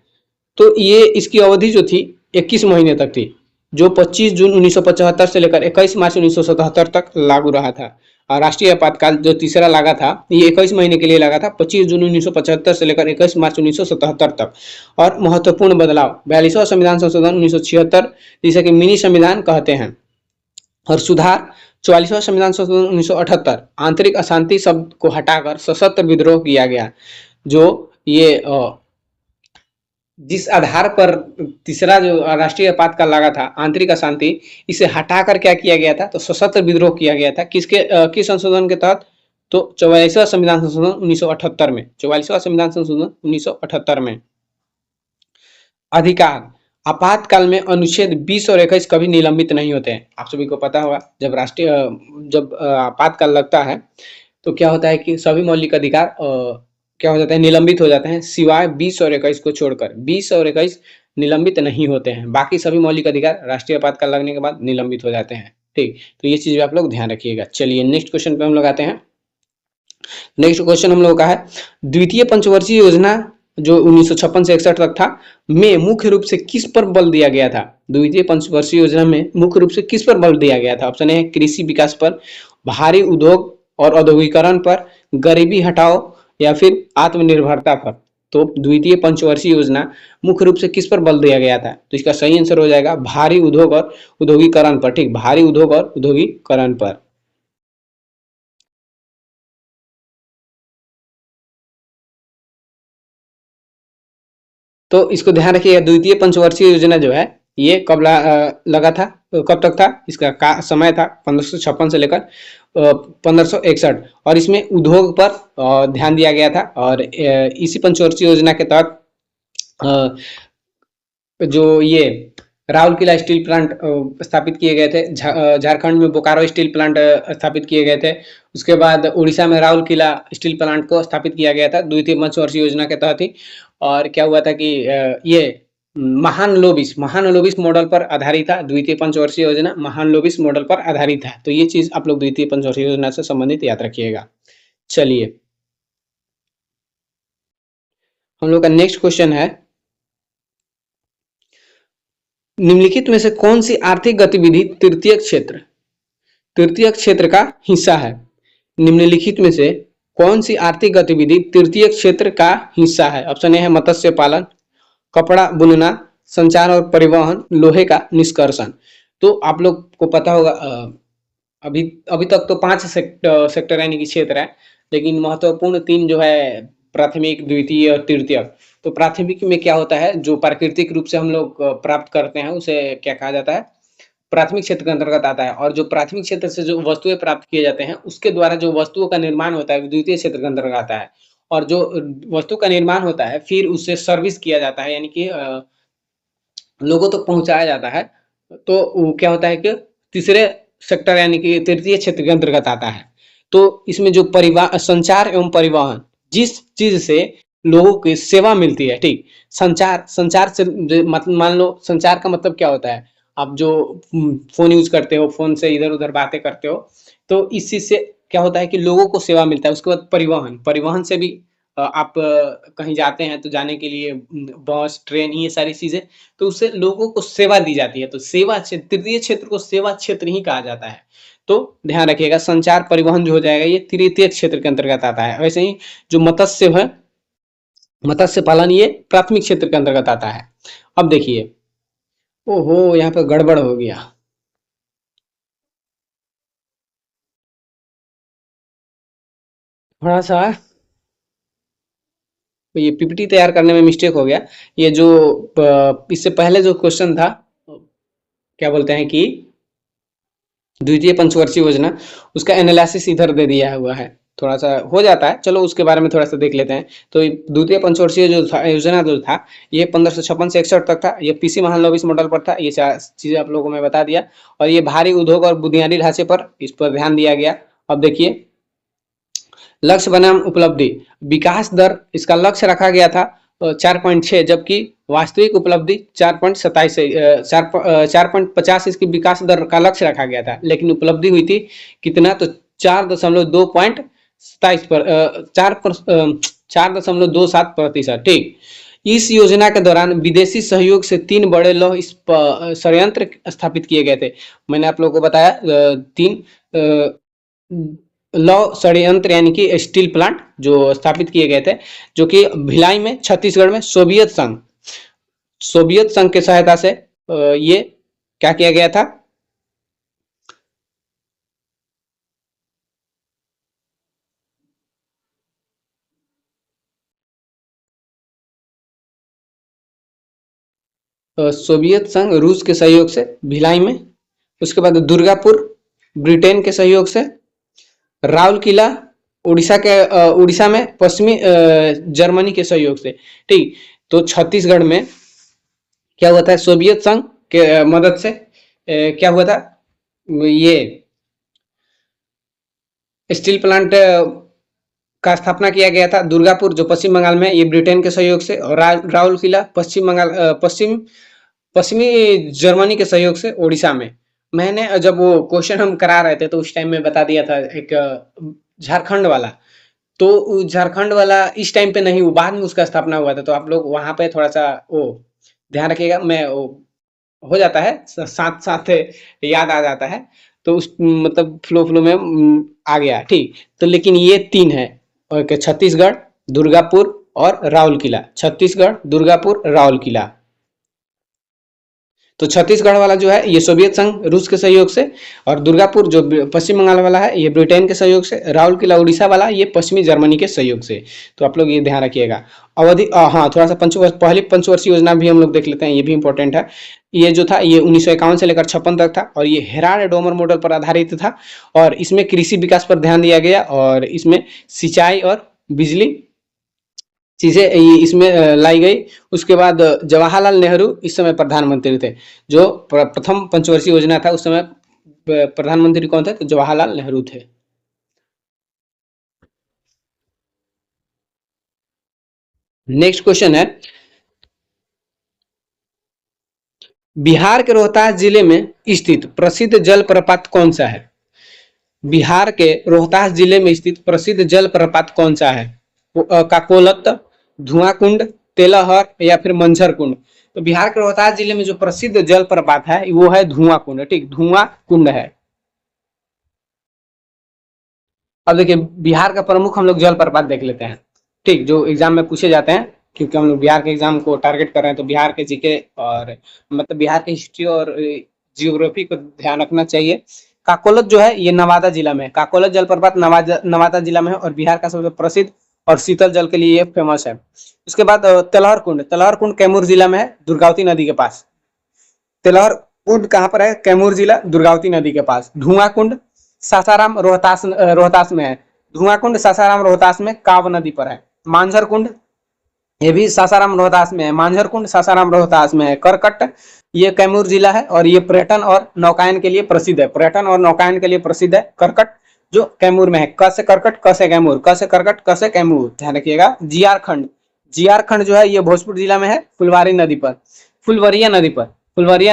तो ये इसकी अवधि जो थी 21 महीने तक थी, जो 25 जून 1975 से लेकर 21 मार्च 1977 तक लागू रहा था। और राष्ट्रीय आपातकाल जो तीसरा लगा था ये 21 महीने के लिए लगा था, 25 जून 1975 से लेकर 21 मार्च 1977 तक। और महत्वपूर्ण बदलाव 42वां संविधान संशोधन 1976 जिसे कि मिनी संविधान कहते हैं, और सुधार 44वां संविधान संशोधन 1978 आंतरिक अशांति शब्द को हटाकर सशस्त्र विद्रोह किया गया। जो ये जिस आधार पर तीसरा जो राष्ट्रीय आपातकाल लगा था आंतरिक अशांति, इसे हटाकर क्या किया गया था? तो सशस्त्र विद्रोह किया गया था। किस संशोधन के तहत? तो 44वां संविधान संशोधन 1978 में, 44वां संविधान संशोधन 1978 में। अधिकार आपातकाल में अनुच्छेद 20 और 21 कभी निलंबित नहीं होते हैं। आप सभी को पता होगा जब आपातकाल लगता है तो क्या होता है कि सभी मौलिक अधिकार क्या हो जाता है? निलंबित हो जाते हैं, सिवाय 20 और 21 को छोड़कर। 20 और 21 निलंबित नहीं होते हैं, बाकी सभी मौलिक अधिकार राष्ट्रीय आपातकाल लगने के बाद निलंबित हो जाते हैं। ठीक, तो ये चीज आप लोग ध्यान रखिएगा। चलिए नेक्स्ट क्वेश्चन पे हम लोग आते हैं। नेक्स्ट क्वेश्चन हम लोग का है द्वितीय पंचवर्षीय योजना जो 1956 से 61 तक था में मुख्य रूप से किस पर बल दिया गया था? द्वितीय पंचवर्षीय योजना में मुख्य रूप से किस पर बल दिया गया था? ऑप्शन ए है कृषि विकास पर, भारी उद्योग और औद्योगिकरण पर, गरीबी हटाओ, या फिर आत्मनिर्भरता पर। तो द्वितीय पंचवर्षीय योजना मुख्य रूप से किस पर बल दिया गया था? तो इसका सही आंसर हो जाएगा भारी उद्योग और औद्योगिकरण पर। ठीक, भारी उद्योग और औद्योगिकरण पर। तो इसको ध्यान रखिएगा, द्वितीय पंचवर्षीय योजना जो है ये कब लगा था? तो कब तक था? इसका समय था 1556 से लेकर 1561, और इसमें उद्योग पर ध्यान दिया गया था। और इसी पंचवर्षीय योजना के तहत जो ये राउरकेला स्टील प्लांट स्थापित किए गए थे, झारखंड में बोकारो स्टील प्लांट स्थापित किए गए थे। उसके बाद उड़ीसा में राउरकेला स्टील प्लांट को स्थापित किया गया था द्वितीय पंचवर्षीय योजना के तहत ही। और क्या हुआ था कि ये महानलोबिस मॉडल पर आधारित था। द्वितीय पंचवर्षीय योजना महानलोबिस मॉडल पर आधारित है। तो ये चीज आप लोग द्वितीय पंचवर्षीय योजना से संबंधित याद रखिएगा। चलिए हम लोग का नेक्स्ट क्वेश्चन है निम्नलिखित में से कौन सी आर्थिक गतिविधि तृतीय क्षेत्र का हिस्सा है? निम्नलिखित में से कौन सी आर्थिक गतिविधि तृतीय क्षेत्र का हिस्सा है? ऑप्शन ए है मत्स्य पालन, कपड़ा बुनना, संचार और परिवहन, लोहे का निष्कर्षण। तो आप लोग को पता होगा अभी अभी तक तो 5 सेक्टर यानी कि क्षेत्र है, लेकिन महत्वपूर्ण 3 जो है प्राथमिक, द्वितीय और तृतीय। तो प्राथमिक में क्या होता है? जो प्राकृतिक रूप से हम लोग प्राप्त करते हैं उसे क्या कहा जाता है? प्राथमिक क्षेत्र के अंतर्गत आता है। और जो प्राथमिक क्षेत्र से जो वस्तुएं प्राप्त किए जाते हैं उसके द्वारा जो वस्तुओं का निर्माण होता है द्वितीय क्षेत्र के अंतर्गत आता है। और जो वस्तु का निर्माण होता है फिर उससे सर्विस किया जाता है, यानी कि लोगों तक पहुंचाया जाता है। तो वो क्या होता है कि तीसरे सेक्टर यानी कि तृतीय क्षेत्र के अंतर्गत आता है। तो इसमें जो संचार एवं परिवहन, जिस चीज से लोगों की सेवा मिलती है, ठीक, संचार से मान लो संचार का मतलब क्या होता है? आप जो फोन यूज करते हो, फोन से इधर उधर बातें करते हो, तो इस चीज से क्या होता है कि लोगों को सेवा मिलता है। उसके बाद परिवहन से भी आप कहीं जाते हैं तो जाने के लिए बस, ट्रेन, ये सारी चीजें, तो उससे लोगों को सेवा दी जाती है। तो सेवा क्षेत्र, तृतीय क्षेत्र को सेवा क्षेत्र ही कहा जाता है। तो ध्यान रखिएगा, संचार परिवहन जो हो जाएगा ये तृतीय क्षेत्र के अंतर्गत आता है। वैसे ही जो मत्स्य पालन ये प्राथमिक क्षेत्र के अंतर्गत आता है। अब देखिए, ओहो यहाँ पे गड़बड़ हो गया। थोड़ा सा ये पीपीटी तैयार करने में मिस्टेक हो गया। ये जो इससे पहले जो क्वेश्चन था, क्या बोलते हैं कि द्वितीय पंचवर्षीय योजना, उसका एनालिसिस इधर दे दिया हुआ है। थोड़ा सा हो जाता है, चलो उसके बारे में थोड़ा सा देख लेते हैं। तो द्वितीय पंचवर्षीय योजना जो था ये 1556 से 61 तक था। ये पीसी महालनोबिस मॉडल पर था। ये चीजें आप लोगों को मैं बता दिया। और ये भारी उद्योग और बुनियादी ढांचे पर इस पर ध्यान दिया गया। अब देखिए लक्ष्य बनाम उपलब्धि, विकास दर इसका लक्ष्य रखा गया था 4.6, जबकि वास्तविक उपलब्धि 4.27 से 4.50 इसकी विकास दर का लक्ष्य रखा गया था, लेकिन उपलब्धि हुई थी कितना, तो 4.27 पर 4.27%। ठीक। इस योजना के दौरान विदेशी सहयोग से 3 बड़े लौह संयंत्र स्थापित किए गए थे। मैंने आप लोगों को बताया 3 लौह संयंत्र यानी कि स्टील प्लांट जो स्थापित किए गए थे, जो कि भिलाई में, छत्तीसगढ़ में सोवियत संघ के सहायता से ये क्या किया गया था, सोवियत संघ रूस के सहयोग से भिलाई में, उसके बाद दुर्गापुर ब्रिटेन के सहयोग से, राउरकेला उड़ीसा में पश्चिमी जर्मनी के सहयोग से। ठीक। तो छत्तीसगढ़ में क्या हुआ था, सोवियत संघ के मदद से क्या हुआ था, ये स्टील प्लांट का स्थापना किया गया था। दुर्गापुर जो पश्चिम बंगाल में, ये ब्रिटेन के सहयोग से, और राउरकेला पश्चिमी जर्मनी के सहयोग से उड़ीसा में। मैंने जब वो क्वेश्चन हम करा रहे थे तो उस टाइम में बता दिया था एक झारखंड वाला, तो झारखंड वाला इस टाइम पे नहीं, वो बाद में उसका स्थापना हुआ था, तो आप लोग वहां पे थोड़ा सा वो ध्यान रखिएगा। मैं वो हो जाता है साथ साथ याद आ जाता है, तो उस मतलब फ्लो में आ गया। ठीक। तो लेकिन ये 3 है, और छत्तीसगढ़, दुर्गापुर और राउरकेला। छत्तीसगढ़, दुर्गापुर, राउरकेला। तो छत्तीसगढ़ वाला जो है ये सोवियत संघ रूस के सहयोग से, और दुर्गापुर जो पश्चिम बंगाल वाला है ये ब्रिटेन के सहयोग से, राउरकेला उड़ीसा वाला ये पश्चिमी जर्मनी के सहयोग से। तो आप लोग ये ध्यान रखिएगा। अवधि हाँ, थोड़ा सा पहली पंचवर्षीय योजना भी हम लोग देख लेते हैं, ये भी इंपॉर्टेंट है। ये जो था ये 1951 से लेकर 56 तक था, और ये हेराल्ड डोमर मॉडल पर आधारित था, और इसमें कृषि विकास पर ध्यान दिया गया, और इसमें सिंचाई और बिजली चीजें इसमें लाई गई। उसके बाद जवाहरलाल नेहरू इस समय प्रधानमंत्री थे, जो प्रथम पंचवर्षीय योजना था उस समय प्रधानमंत्री कौन थे, तो जवाहरलाल नेहरू थे। नेक्स्ट क्वेश्चन है, बिहार के रोहतास जिले में स्थित प्रसिद्ध जलप्रपात कौन सा है? बिहार के रोहतास जिले में स्थित प्रसिद्ध जलप्रपात कौन सा है? काकोलत, धुआं कुंड, तेलहर या फिर मंझर कुंड? तो बिहार के रोहतास जिले में जो प्रसिद्ध जलप्रपात है वो है धुआं कुंड। ठीक, धुआं कुंड है। अब देखिए बिहार का प्रमुख हम लोग जलप्रपात देख लेते हैं। ठीक, जो एग्जाम में पूछे जाते हैं, क्योंकि हम लोग बिहार के एग्जाम को टारगेट कर रहे हैं, तो बिहार के जीके और मतलब बिहार की हिस्ट्री और जियोग्राफी को ध्यान रखना चाहिए। काकोलत जो है ये नवादा जिला में है। काकोलत जलप्रपात नवादा जिला में है, और बिहार का सबसे प्रसिद्ध और शीतल जल के लिए ये फेमस है। उसके बाद तेलहर कुंड कैमूर जिला में है, दुर्गावती नदी के पास। तेलहर कुंड कहाँ पर है? कैमूर जिला, दुर्गावती नदी के पास। धुआं कुंड सासाराम रोहतास में है। धुआं कुंड सासाराम रोहतास में काव नदी पर है। मांझर कुंड ये भी सासाराम रोहतास में है। मांझर कुंड सासाराम रोहतास में है। करकट ये कैमूर जिला है, और ये पर्यटन और नौकायन के लिए प्रसिद्ध है। पर्यटन और नौकायन के लिए प्रसिद्ध है करकट, जो कैमूर में है। क से करकट, क से कैमूर, क से करकट, क से कैमूर, ध्यान रखिएगा। जीआरखंड जो है ये भोजपुर जिला में है, फुलवरिया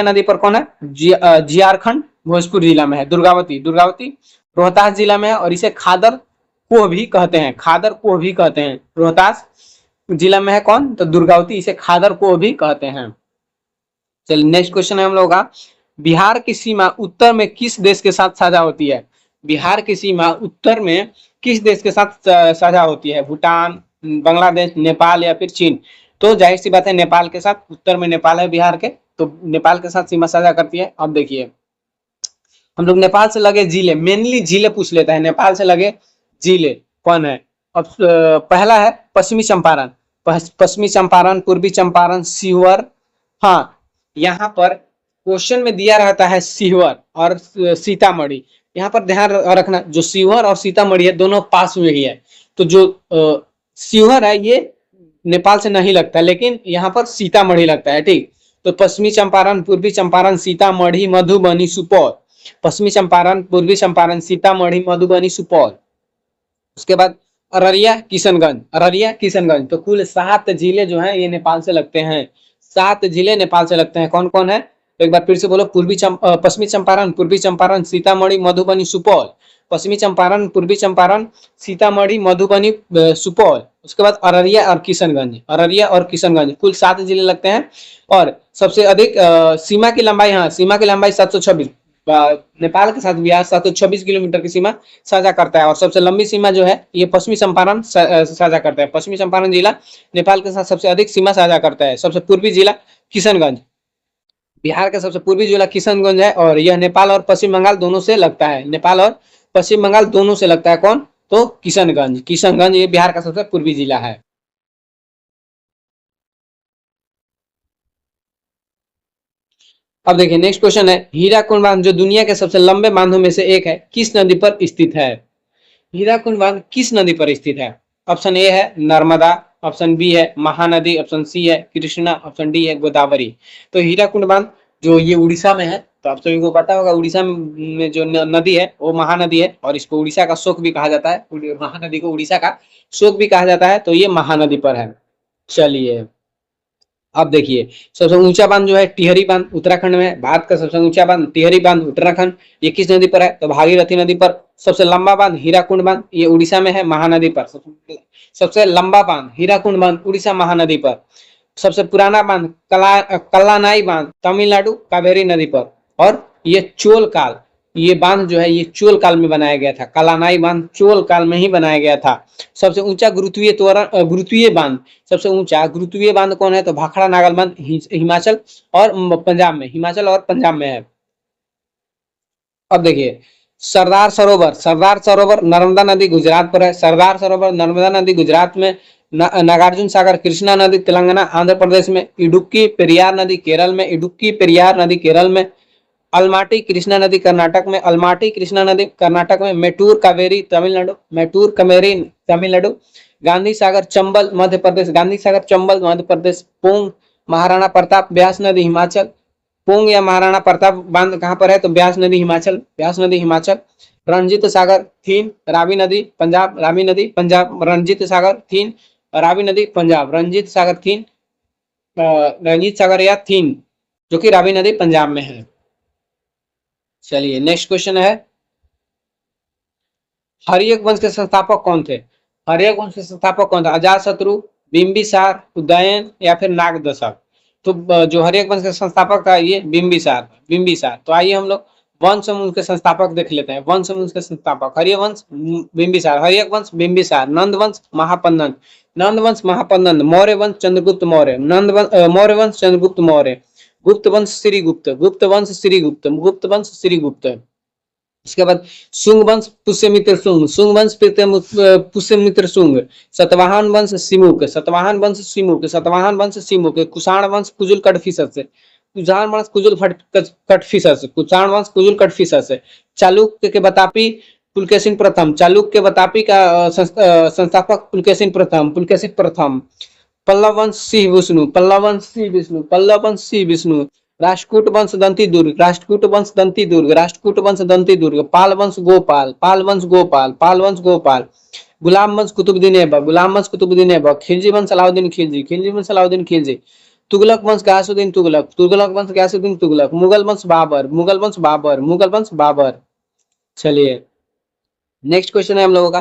नदी पर कौन है? जीआरखंड भोजपुर जिला में है। दुर्गावती रोहतास जिला में है, और इसे खादर को भी कहते हैं। रोहतास जिला में है कौन? तो दुर्गावती, इसे खादर को भी कहते हैं। चलिए नेक्स्ट क्वेश्चन है हम लोग का, बिहार की सीमा उत्तर में किस देश के साथ साझा होती है? बिहार की सीमा उत्तर में किस देश के साथ साझा होती है? भूटान, बांग्लादेश, नेपाल या फिर चीन? तो जाहिर सी बात है नेपाल के साथ। उत्तर में नेपाल है बिहार के, तो नेपाल के साथ सीमा साझा करती है। अब देखिए हम लोग नेपाल से लगे जिले, मेनली जिले पूछ लेते हैं। नेपाल से लगे जिले कौन है? अब पहला है पश्चिमी चंपारण, पूर्वी चंपारण, सीहोर। हाँ, यहाँ पर क्वेश्चन में दिया रहता है सीहोर और सीतामढ़ी। यहाँ पर ध्यान रखना, जो सीहोर और सीतामढ़ी है दोनों पास में ही है। तो जो सीहोर है ये नेपाल से नहीं लगता, लेकिन यहाँ पर सीतामढ़ी लगता है। ठीक, तो पश्चिमी चंपारण, पूर्वी चंपारण, सीतामढ़ी, मधुबनी, सुपौल। पश्चिमी चंपारण, पूर्वी चंपारण, सीतामढ़ी, मधुबनी, सुपौल। उसके बाद अररिया किशनगंज, अररिया किशनगंज। तो कुल 7 जिले जो हैं ये नेपाल से लगते हैं। 7 जिले नेपाल से लगते हैं। कौन कौन है? तो एक बार फिर से बोलो। पश्चिमी चंपारण, पूर्वी चंपारण, सीतामढ़ी, मधुबनी, सुपौल। पश्चिमी चंपारण, पूर्वी चंपारण, सीतामढ़ी, मधुबनी, सुपौल। उसके बाद अररिया और किशनगंज, अररिया और किशनगंज, कुल 7 जिले लगते हैं। और सबसे अधिक सीमा की लंबाई, हाँ सीमा की लंबाई 726, नेपाल के साथ बिहार 726 किलोमीटर की सीमा साझा करता है। और सबसे लंबी सीमा जो है ये पश्चिमी चंपारण साझा करता है। पश्चिमी चंपारण जिला नेपाल के साथ सबसे अधिक सीमा साझा करता है। सबसे पूर्वी जिला किशनगंज, बिहार का सबसे पूर्वी जिला किशनगंज है। और यह नेपाल और पश्चिम बंगाल दोनों से लगता है। नेपाल और पश्चिम बंगाल दोनों से लगता है। कौन? तो किशनगंज, किशनगंज ये बिहार का सबसे पूर्वी जिला है। अब देखिए नेक्स्ट क्वेश्चन है, हीराकुंड बांध जो दुनिया के सबसे लंबे बांधों में से एक है, किस नदी पर स्थित है? हीराकुंड बांध किस नदी पर स्थित है? ऑप्शन ए है नर्मदा, ऑप्शन बी है महानदी, ऑप्शन सी है कृष्णा, ऑप्शन डी है गोदावरी। तो हीराकुंड बांध जो ये उड़ीसा में है, तो आप सभी को पता होगा उड़ीसा में जो नदी है वो महानदी है। और इसको उड़ीसा का शोक भी कहा जाता है, महानदी को उड़ीसा का शोक भी कहा जाता है। तो ये महानदी पर है। चलिए अब देखिए, सबसे ऊंचा बांध जो है टिहरी बांध उत्तराखंड में है। भारत का सबसे ऊंचा बांध टिहरी बांध उत्तराखंड, ये किस नदी पर है? तो भागीरथी नदी पर। सबसे लंबा बांध हीराकुंड बांध, ये उड़ीसा में है महानदी पर। सबसे लंबा बांध हीराकुंड बांध उड़ीसा महानदी पर। सबसे पुराना बांध कल्लानाई बांध तमिलनाडु कावेरी नदी पर। और ये चोल काल, ये बांध जो है ये चोल काल में बनाया गया था। कलानाई बांध चोल काल में ही बनाया गया था। सबसे ऊंचा गुरुत्वीय त्वरण गुरुत्वीय बांध, सबसे ऊंचा गुरुत्वीय बांध कौन है? तो भाखड़ा नागल बांध हिमाचल और पंजाब में, हिमाचल और पंजाब में है। अब देखिए सरदार सरोवर, सरदार सरोवर नर्मदा नदी गुजरात पर है। सरदार सरोवर नर्मदा नदी गुजरात में, नागार्जुन सागर कृष्णा नदी तेलंगाना आंध्र प्रदेश में, इडुक्की पेरियार नदी केरल में, इडुक्की पेरियार नदी केरल में, अलमाटी कृष्णा नदी कर्नाटक में, अलमाटी कृष्णा नदी कर्नाटक में, मेटूर कावेरी तमिलनाडु, मेटूर कावेरी तमिलनाडु, गांधी सागर चंबल मध्य प्रदेश, गांधी सागर चंबल मध्य प्रदेश, पोंग महाराणा प्रताप ब्यास नदी हिमाचल। पोंग या महाराणा प्रताप बांध कहाँ पर है? तो ब्यास नदी हिमाचल, ब्यास नदी हिमाचल। रणजीत सागर थीन रावी नदी पंजाब, रावी नदी पंजाब, रणजीत सागर थीन रावी नदी पंजाब, रंजीत सागर थीन रंजीत सागर या थीन जो कि रावी नदी पंजाब में है। चलिए नेक्स्ट क्वेश्चन है, हर्यक वंश के संस्थापक कौन थे? हर्यक वंश के संस्थापक कौन थे? अजातशत्रु, बिंबिसार, उदयन या फिर नागदशक। तो जो हर्यक वंश के संस्थापक था ये बिंबिसार, बिंबिसार। तो आइए हम लोग वंश समूह के संस्थापक देख लेते हैं। वंश समूह के संस्थापक हर्यक वंश बिंबिसार, हर्यक वंश बिंबिसार, नंद वंश महापन्नन, नंद वंश महापन्नन, मौर्य वंश चंद्रगुप्त मौर्य, मौर्य वंश चंद्रगुप्त मौर्य, गुप्त वंश श्रीगुप्त, गुप्त वंश श्रीगुप्त, गुप्त वंश श्रीगुप्त। इसके बाद शुंग वंश पुष्यमित्र शुंग, शुंग वंश पुष्यमित्र शुंग, सतवाहन वंश सिमुक, सतवाहन वंश सिमुक, सतवाहन वंश सिमुक, कुषाण वंश कुजुल कटफिसस, कुषाण वंश कुजुल कटफिसस, कुषाण वंश कुजुल कटफिसस, चालुक्य के बतापी पुलकेशिन प्रथम, चालुक्य के बतापी का संस्थापक पुलकेशिन प्रथम, पुलकेशिन प्रथम। पल्लव वंश सिंह विष्णु, पल्लव वंश सिंह विष्णु, पल्लव वंश सिंह विष्णु, राष्ट्रकूट वंश दंती दुर्ग, राष्ट्रकूट वंश दंती दुर्ग, राष्ट्रकूट वंश दंती दुर्ग, पाल वंश गोपाल, पाल वंश गोपाल, पाल वंश गोपाल, गुलाम वंश कुतुबुद्दीन ऐबक, गुलाम वंश कुतुबुद्दीन ऐबक, खिलजी वंश अलाउद्दीन खिलजी, खिलजी वंश अलाउद्दीन खिलजी, तुगलक वंश गयासुद्दीन तुगलक, तुगलक वंश गयासुद्दीन तुगलक, मुगल वंश बाबर, मुगल वंश बाबर, मुगल वंश बाबर। चलिए नेक्स्ट क्वेश्चन है हम लोगों का,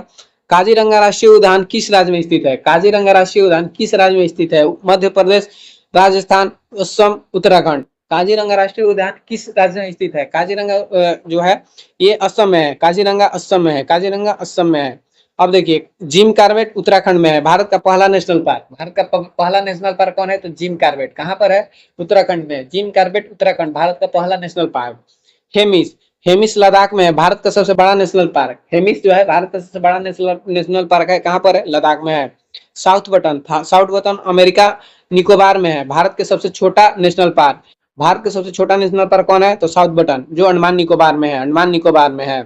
काजीरंगा राष्ट्रीय उद्यान किस राज्य में स्थित है? काजीरंगा राष्ट्रीय उद्यान किस राज्य में स्थित है? मध्य प्रदेश, राजस्थान, असम, उत्तराखंड। काजीरंगा राष्ट्रीय उद्यान किस राज्य में स्थित है? काजीरंगा जो है ये असम में है, काजीरंगा असम में है, काजीरंगा असम में है। अब देखिए जिम कार्बेट उत्तराखंड में है, भारत का पहला नेशनल पार्क, भारत का पहला नेशनल पार्क कौन है? तो जिम कार्बेट कहाँ पर है? उत्तराखंड में, जिम कार्बेट उत्तराखंड भारत का पहला नेशनल पार्क। हेमिस, हेमिस लद्दाख में है, भारत का सबसे बड़ा नेशनल पार्क। हेमिस जो है भारत का सबसे बड़ा नेशनल पार्क है, कहाँ पर है? लद्दाख में है। South button, south button America Nicobar में है, भारत के सबसे छोटा नेशनल पार्क। भारत का सबसे छोटा नेशनल पार्क कौन है? तो साउथ बटन जो अंडमान निकोबार में है, अंडमान निकोबार में है।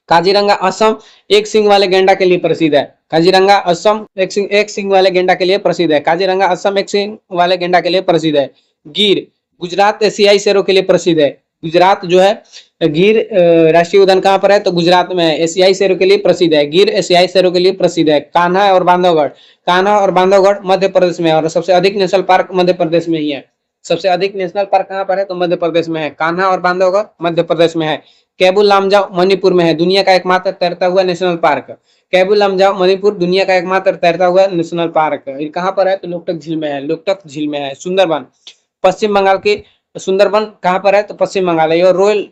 काजीरंगा असम एक सिंग वाले गेंडा के लिए प्रसिद्ध है, काजीरंगा असम एक सिंग वाले गेंडा के लिए प्रसिद्ध है, काजीरंगा असम एक सिंग वाले गेंडा के लिए प्रसिद्ध है। गिर गुजरात एशियाई शेरों के लिए प्रसिद्ध है, गुजरात जो है गिर राष्ट्रीय उद्यान कहाँ पर है? तो गुजरात में है। एशियाई शेरों के लिए प्रसिद्ध है। गिर एशियाई शेरों के लिए प्रसिद्ध है। कान्हा और बांधवगढ़, कान्हा और बांधवगढ़ मध्य प्रदेश में है और सबसे अधिक नेशनल पार्क मध्य प्रदेश में ही है। सबसे अधिक नेशनल पार्क कहाँ पर है? तो मध्य प्रदेश में है। कान्हा और बांधवगढ़ मध्य प्रदेश में है। केबुल लामजाओ मणिपुर में है, दुनिया का एकमात्र तैरता हुआ नेशनल पार्क। केबुल लामजाओ मणिपुर दुनिया का एकमात्र तैरता हुआ नेशनल पार्क। ये कहाँ पर है? तो लोकटक झील में है। लोकटक झील में है। सुंदरबन, पश्चिम बंगाल की सुंदरबन कहाँ पर है? तो पश्चिम बंगाल है। और रॉयल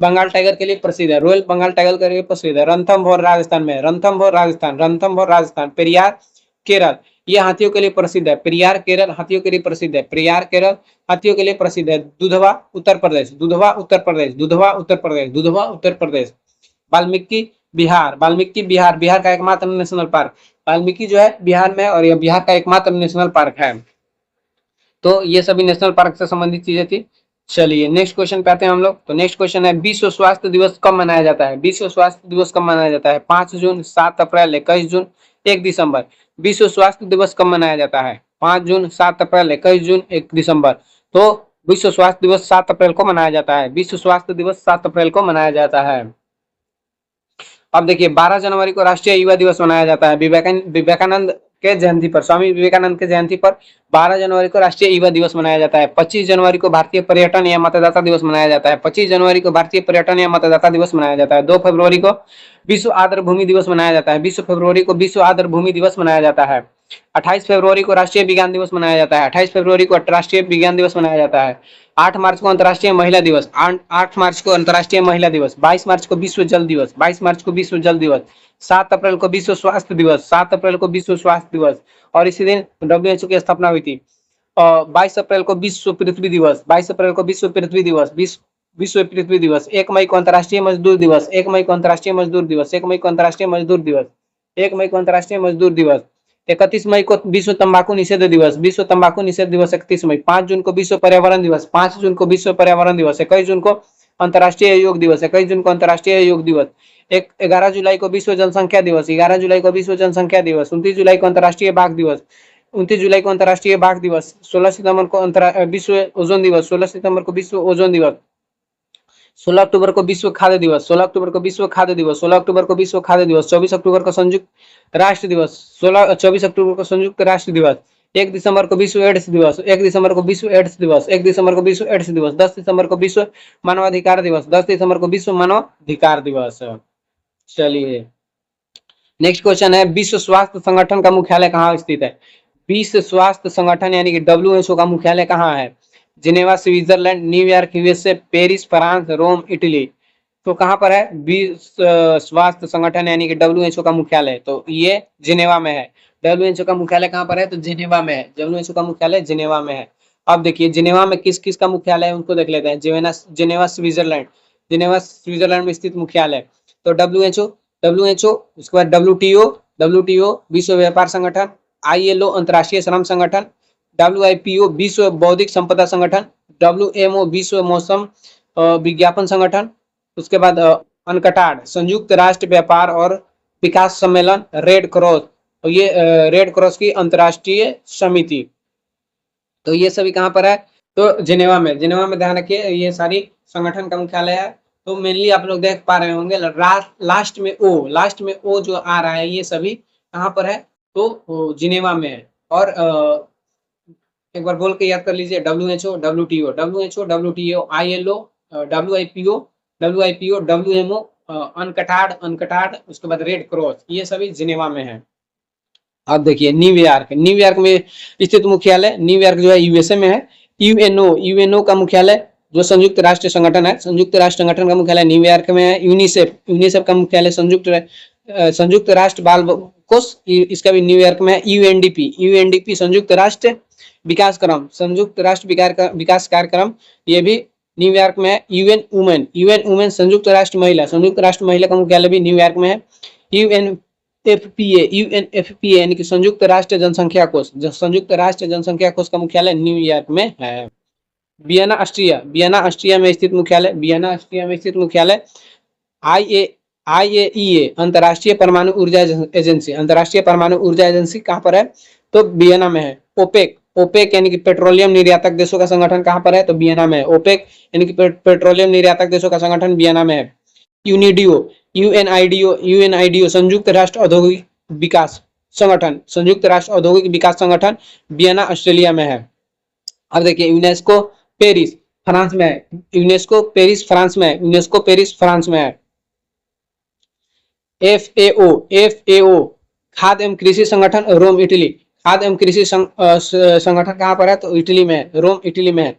बंगाल टाइगर के लिए प्रसिद्ध है। रॉयल बंगाल टाइगर के लिए प्रसिद्ध है। रणथंभौर राजस्थान में है। रणथंभौर राजस्थान, रणथंभौर राजस्थान। पेरियार केरल, ये हाथियों के लिए प्रसिद्ध है। पेरियार केरल हाथियों के लिए प्रसिद्ध है। पेरियार केरल हाथियों के लिए प्रसिद्ध है। दुधवा उत्तर प्रदेश, दुधवा उत्तर प्रदेश, दुधवा उत्तर प्रदेश, दुधवा उत्तर प्रदेश। वाल्मीकि बिहार, वाल्मीकि बिहार, बिहार का एकमात्र नेशनल पार्क। वाल्मीकि जो है बिहार में और यह बिहार का एकमात्र नेशनल पार्क है। तो ये सभी नेशनल पार्क से संबंधित चीजें थी। चलिए नेक्स्ट क्वेश्चन पे आते हैं हम लोग। तो नेक्स्ट क्वेश्चन है विश्व स्वास्थ्य दिवस कब मनाया जाता है? विश्व स्वास्थ्य दिवस कब मनाया जाता है? 5 जून, 7 अप्रैल, 21 जून, 1 दिसंबर। विश्व स्वास्थ्य दिवस कब मनाया जाता है? 5 जून, 7 अप्रैल, 21 जून, 1 दिसंबर। तो विश्व स्वास्थ्य दिवस 7 अप्रैल को मनाया जाता है। विश्व स्वास्थ्य दिवस 7 अप्रैल को मनाया जाता है। अब देखिए 12 जनवरी को राष्ट्रीय युवा दिवस मनाया जाता है। विवेकानंद के जयंती पर, स्वामी विवेकानंद के जयंती पर 12 जनवरी को राष्ट्रीय युवा दिवस मनाया जाता है। 25 जनवरी को भारतीय पर्यटन या मतदाता दिवस मनाया जाता है। 25 जनवरी को भारतीय पर्यटन या मतदाता दिवस मनाया जाता है। 2 फरवरी को विश्व आर्द्र भूमि दिवस मनाया जाता है। 20 फरवरी को विश्व आर्द्र भूमि दिवस मनाया जाता है। 28 फरवरी को राष्ट्रीय विज्ञान दिवस मनाया जाता है। 28 फरवरी को राष्ट्रीय विज्ञान दिवस मनाया जाता है। 8 मार्च को अंतर्राष्ट्रीय महिला दिवस, 8 मार्च को अंतर्राष्ट्रीय महिला दिवस। 22 मार्च को विश्व जल दिवस, 22 मार्च को विश्व जल दिवस। 7 अप्रैल को विश्व स्वास्थ्य दिवस, 7 अप्रैल को विश्व स्वास्थ्य दिवस। और इसी दिन WHO की स्थापना हुई थी। 22 अप्रैल को विश्व पृथ्वी दिवस, 22 अप्रैल को विश्व पृथ्वी दिवस, विश्व पृथ्वी दिवस। 1 मई को अंतर्राष्ट्रीय मजदूर दिवस, 1 मई को अंतर्राष्ट्रीय मजदूर दिवस, 1 मई को अंतर्राष्ट्रीय मजदूर दिवस, 1 मई को अंतर्राष्ट्रीय मजदूर दिवस। 31 मई को विश्व तंबाकू निषेध दिवस, विश्व तंबाकू निषेध दिवस 31 मई। 5 जून को विश्व पर्यावरण दिवस, 5 जून को विश्व पर्यावरण दिवस। 21 जून को अंतर्राष्ट्रीय योग दिवस, 21 जून को अंतर्राष्ट्रीय योग दिवस। 11 जुलाई को विश्व जनसंख्या दिवस, 11 जुलाई को विश्व जनसंख्या दिवस। 29 जुलाई को अंतर्राष्ट्रीय बाघ दिवस, 29 जुलाई को अंतर्राष्ट्रीय बाघ दिवस। 16 सितंबर को विश्व ओजोन दिवस, 16 सितंबर को विश्व ओजोन दिवस। 16 अक्टूबर को विश्व खाद्य दिवस, 16 अक्टूबर को विश्व खाद्य दिवस, 16 अक्टूबर को विश्व खाद्य दिवस। 24 अक्टूबर को संयुक्त राष्ट्र दिवस, 24 अक्टूबर को संयुक्त राष्ट्र दिवस। 1 दिसंबर को विश्व एड्स दिवस, 1 दिसंबर को विश्व एड्स दिवस, 1 दिसंबर को विश्व एड्स दिवस। 10 दिसंबर को विश्व मानवाधिकार दिवस, 10 दिसंबर को विश्व मानवाधिकार दिवस। चलिए नेक्स्ट क्वेश्चन है विश्व स्वास्थ्य संगठन का मुख्यालय कहाँ स्थित है? विश्व स्वास्थ्य संगठन यानी कि WHO का मुख्यालय कहाँ है? जिनेवा स्विट्जरलैंड, न्यूयॉर्क USA, Paris France, Rome Italy. तो कहाँ पर है विश्व स्वास्थ्य संगठन यानी कि WHO का मुख्यालय? तो ये जिनेवा में है। WHO का मुख्यालय कहाँ पर है? तो जिनेवा में है। WHO का मुख्यालय जिनेवा में है। अब देखिए जिनेवा में किस किस का मुख्यालय है उनको देख लेते हैं। जिनेवा स्विट्जरलैंड, जिनेवा स्विट्जरलैंड में स्थित मुख्यालय। तो WHO, उसके बाद WTO विश्व व्यापार संगठन, ILO अंतर्राष्ट्रीय श्रम संगठन, WIPO विश्व बौद्धिक संपदा संगठन, WMO विश्व मौसम विज्ञापन संगठन। उसके बाद अनकटाड संयुक्त राष्ट्र व्यापार और विकास सम्मेलन, रेड क्रॉस, और ये रेड क्रॉस की अंतर्राष्ट्रीय समिति। तो ये सभी कहाँ पर है? तो जिनेवा में। जिनेवा में ध्यान रखिए ये सारी संगठन का मुख्यालय है। तो मेनली आप लोग देख पा रहे होंगे लास्ट में ओ जो आ रहा है ये सभी कहाँ पर है? तो जिनेवा में है। और एक बार बोल के याद कर लीजिए WHO, WTO, ILO, WIPO, WMO, अनकटाड, उसके बाद रेड क्रॉस, ये सभी जिनेवा में है। अब देखिए न्यूयॉर्क में स्थित मुख्यालय, न्यूयॉर्क जो है USA में है। यूएनओ का मुख्यालय जो संयुक्त राष्ट्र संगठन है, संयुक्त राष्ट्र संगठन का मुख्यालय न्यूयॉर्क में है। यूनिसेफ का मुख्यालय संयुक्त राष्ट्र बाल कोष, इसका भी न्यूयॉर्क में है। यूएनडीपी संयुक्त राष्ट्र विकास कार्यक्रम, ये भी न्यूयॉर्क में है। यूएन वुमेन संयुक्त राष्ट्र महिला का मुख्यालय भी न्यूयॉर्क में है। यूएनएफपीए यानी कि संयुक्त राष्ट्र जनसंख्या कोष, संयुक्त राष्ट्र जनसंख्या कोष का मुख्यालय न्यूयॉर्क में है। वियना ऑस्ट्रिया में स्थित मुख्यालय। IAEA अंतर्राष्ट्रीय परमाणु ऊर्जा एजेंसी कहाँ पर है? तो वियना में है। ओपेक यानी कि पेट्रोलियम निर्यातक देशों का संगठन कहाँ पर है? तो वियना में है। ओपेक यानी कि पेट्रोलियम निर्यातक देशों का संगठन वियना में है। यूनिडियो, यूएनआईडीओ संयुक्त राष्ट्र औद्योगिक विकास संगठन, संयुक्त राष्ट्र औद्योगिक विकास संगठन वियना ऑस्ट्रेलिया में है। अब देखिए यूनेस्को पेरिस फ्रांस में है। यूनेस्को पेरिस फ्रांस में है। यूनेस्को पेरिस फ्रांस में है। एफएओ खाद्य एवं कृषि संगठन रोम इटली। खाद्य एवं कृषि संगठन कहाँ पर है? तो इटली में है, रोम इटली में है।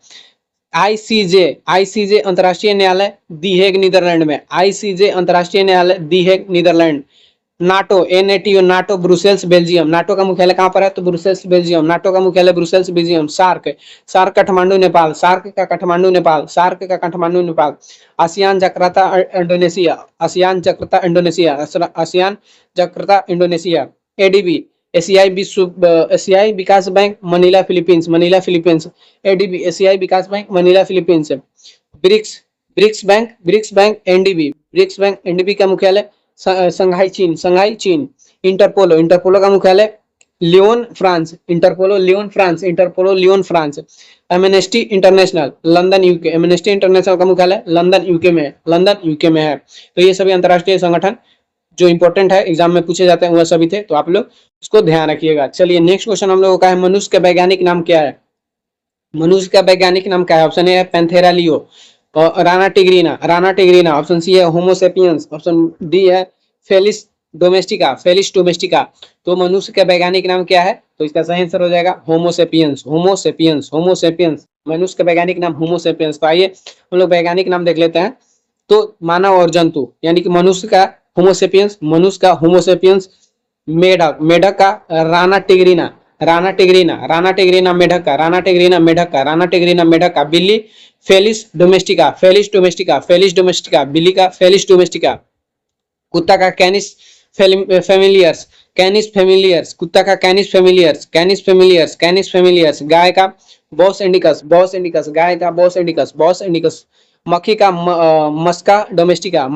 आईसीजे अंतर्राष्ट्रीय न्यायालय दी हेग नीदरलैंड में। आईसीजे अंतर्राष्ट्रीय न्यायालय the Hague Netherlands. NATO NATO NATO Brussels Belgium. NATO का मुख्यालय कहाँ पर है? तो ब्रुसेल्स बेल्जियम। नाटो का मुख्यालय Brussels Belgium. SAARC Kathmandu Nepal. SAARC का काठमांडू नेपाल। सार्क का Kathmandu Nepal. ASEAN Jakarta Indonesia. ASEAN Jakarta Indonesia. ASEAN Jakarta Indonesia. ADB एशियाई विकास bank Manila Philippines. Manila Philippines. ADB एशियाई विकास bank Manila Philippines. BRICS bank NDB. BRICS bank NDB का मुख्यालय संघाई चीन। इंटरपोलो का मुख्यालय Lyon France. इंटरपोलो Lyon France. Amnesty international London UK. Amnesty international का मुख्यालय London UK में है। तो ये सभी अंतरराष्ट्रीय संगठन जो इंपॉर्टेंट है एग्जाम में पूछे जाते हैं वह सभी थे, तो आप लोग इसको ध्यान रखिएगा। चलिए नेक्स्ट क्वेश्चन हम लोगों का है, मनुष्य का वैज्ञानिक नाम क्या है? मनुष्य का वैज्ञानिक नाम क्या है? ऑप्शन ए है Panthera leo, Rana tigrina. Option C है होमोसेपियंस। ऑप्शन डी है फेलिस डोमेस्टिका। तो मनुष्य का वैज्ञानिक नाम क्या है? तो इसका सही आंसर हो जाएगा होमोसेपियंस। मनुष्य का वैज्ञानिक नाम होमोसेपियंस। तो आइए हम लोग वैज्ञानिक नाम देख लेते हैं। तो मानव और जंतु यानी कि मनुष्य का होमोसेपियंस, मेढक का राना टिग्रीना मेढक का। बिल्ली फेलिस डोमेस्टिका। बिल्ली का फेलिस डोमेस्टिका। कुत्ता का कैनिस फेमिलियर्स। कुत्ता का कैनिस फेमिलियर्स। गाय का बॉस इंडिकस। गाय का बॉस इंडिकस। मक्खी का मस्का डोमेस्टिका।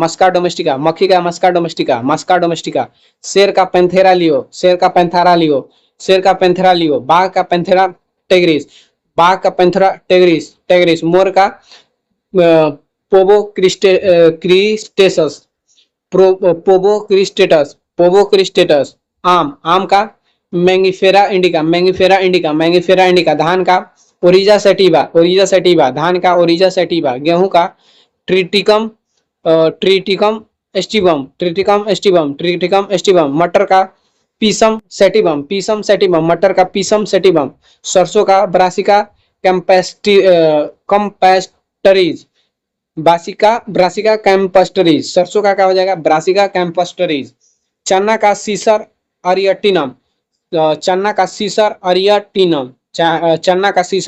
मक्खी का मस्का डोमेस्टिका। शेर का पैंथेरा लियो। बाघ का पैंथेरा टेग्रिस। मोर का पोबो क्रिस्टेटस। आम का मैंगिफेरा इंडिका। धान का ओरिजा सेटिवा। गेहूं का ट्रिटिकम एस्टिवम। मटर का पीसम सेटिवम। सरसों का ब्रासिका कैम्पेस्टरीज। ब्रासिका कैम्पस्टरीज। सरसों का क्या हो जाएगा? ब्रासिका कैम्पस्टरीज। चना का सीसर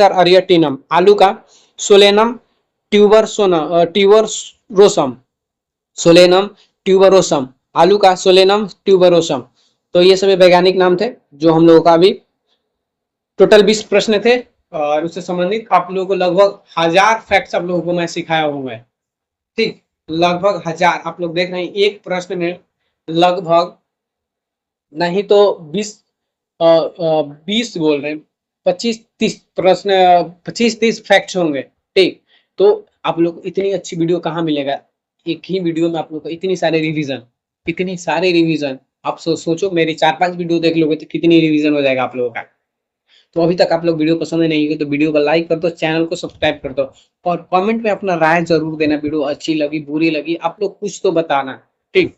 अरियटिनम। आलू का सोलेनम ट्यूबरोसम। आलू का सोलेनम ट्यूबरोसम। तो ये सभी वैज्ञानिक नाम थे जो हम लोगों का अभी टोटल 20 प्रश्न थे और उससे संबंधित आप लोगों को लगभग 1000 फैक्ट्स आप लोगों को मैं सिखाया हूँ मैं। ठीक, लगभग 1000 आप लोग देख रहे हैं एक प्रश्न में लगभग नहीं तो 20 बोल रहे हैं 25-30 प्रश्न 25-30 फैक्ट्स होंगे। ठीक, तो आप लोग को इतनी अच्छी वीडियो कहाँ मिलेगा? एक ही वीडियो में आप लोग को इतनी सारे रिवीजन आप सोचो मेरी 4-5 वीडियो देख लोगे तो कितनी रिवीजन हो जाएगा आप लोगों का। तो अभी तक आप लोग वीडियो पसंद नहीं है तो वीडियो को लाइक कर दो, चैनल को सब्सक्राइब कर दो और कमेंट में अपना राय जरूर देना। वीडियो अच्छी लगी बुरी लगी आप लोग कुछ तो बताना। ठीक,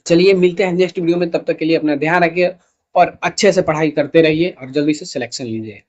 चलिए मिलते हैं नेक्स्ट वीडियो में, तब तक के लिए अपना ध्यान रखिए और अच्छे से पढ़ाई करते रहिए और जल्दी से सिलेक्शन लीजिए।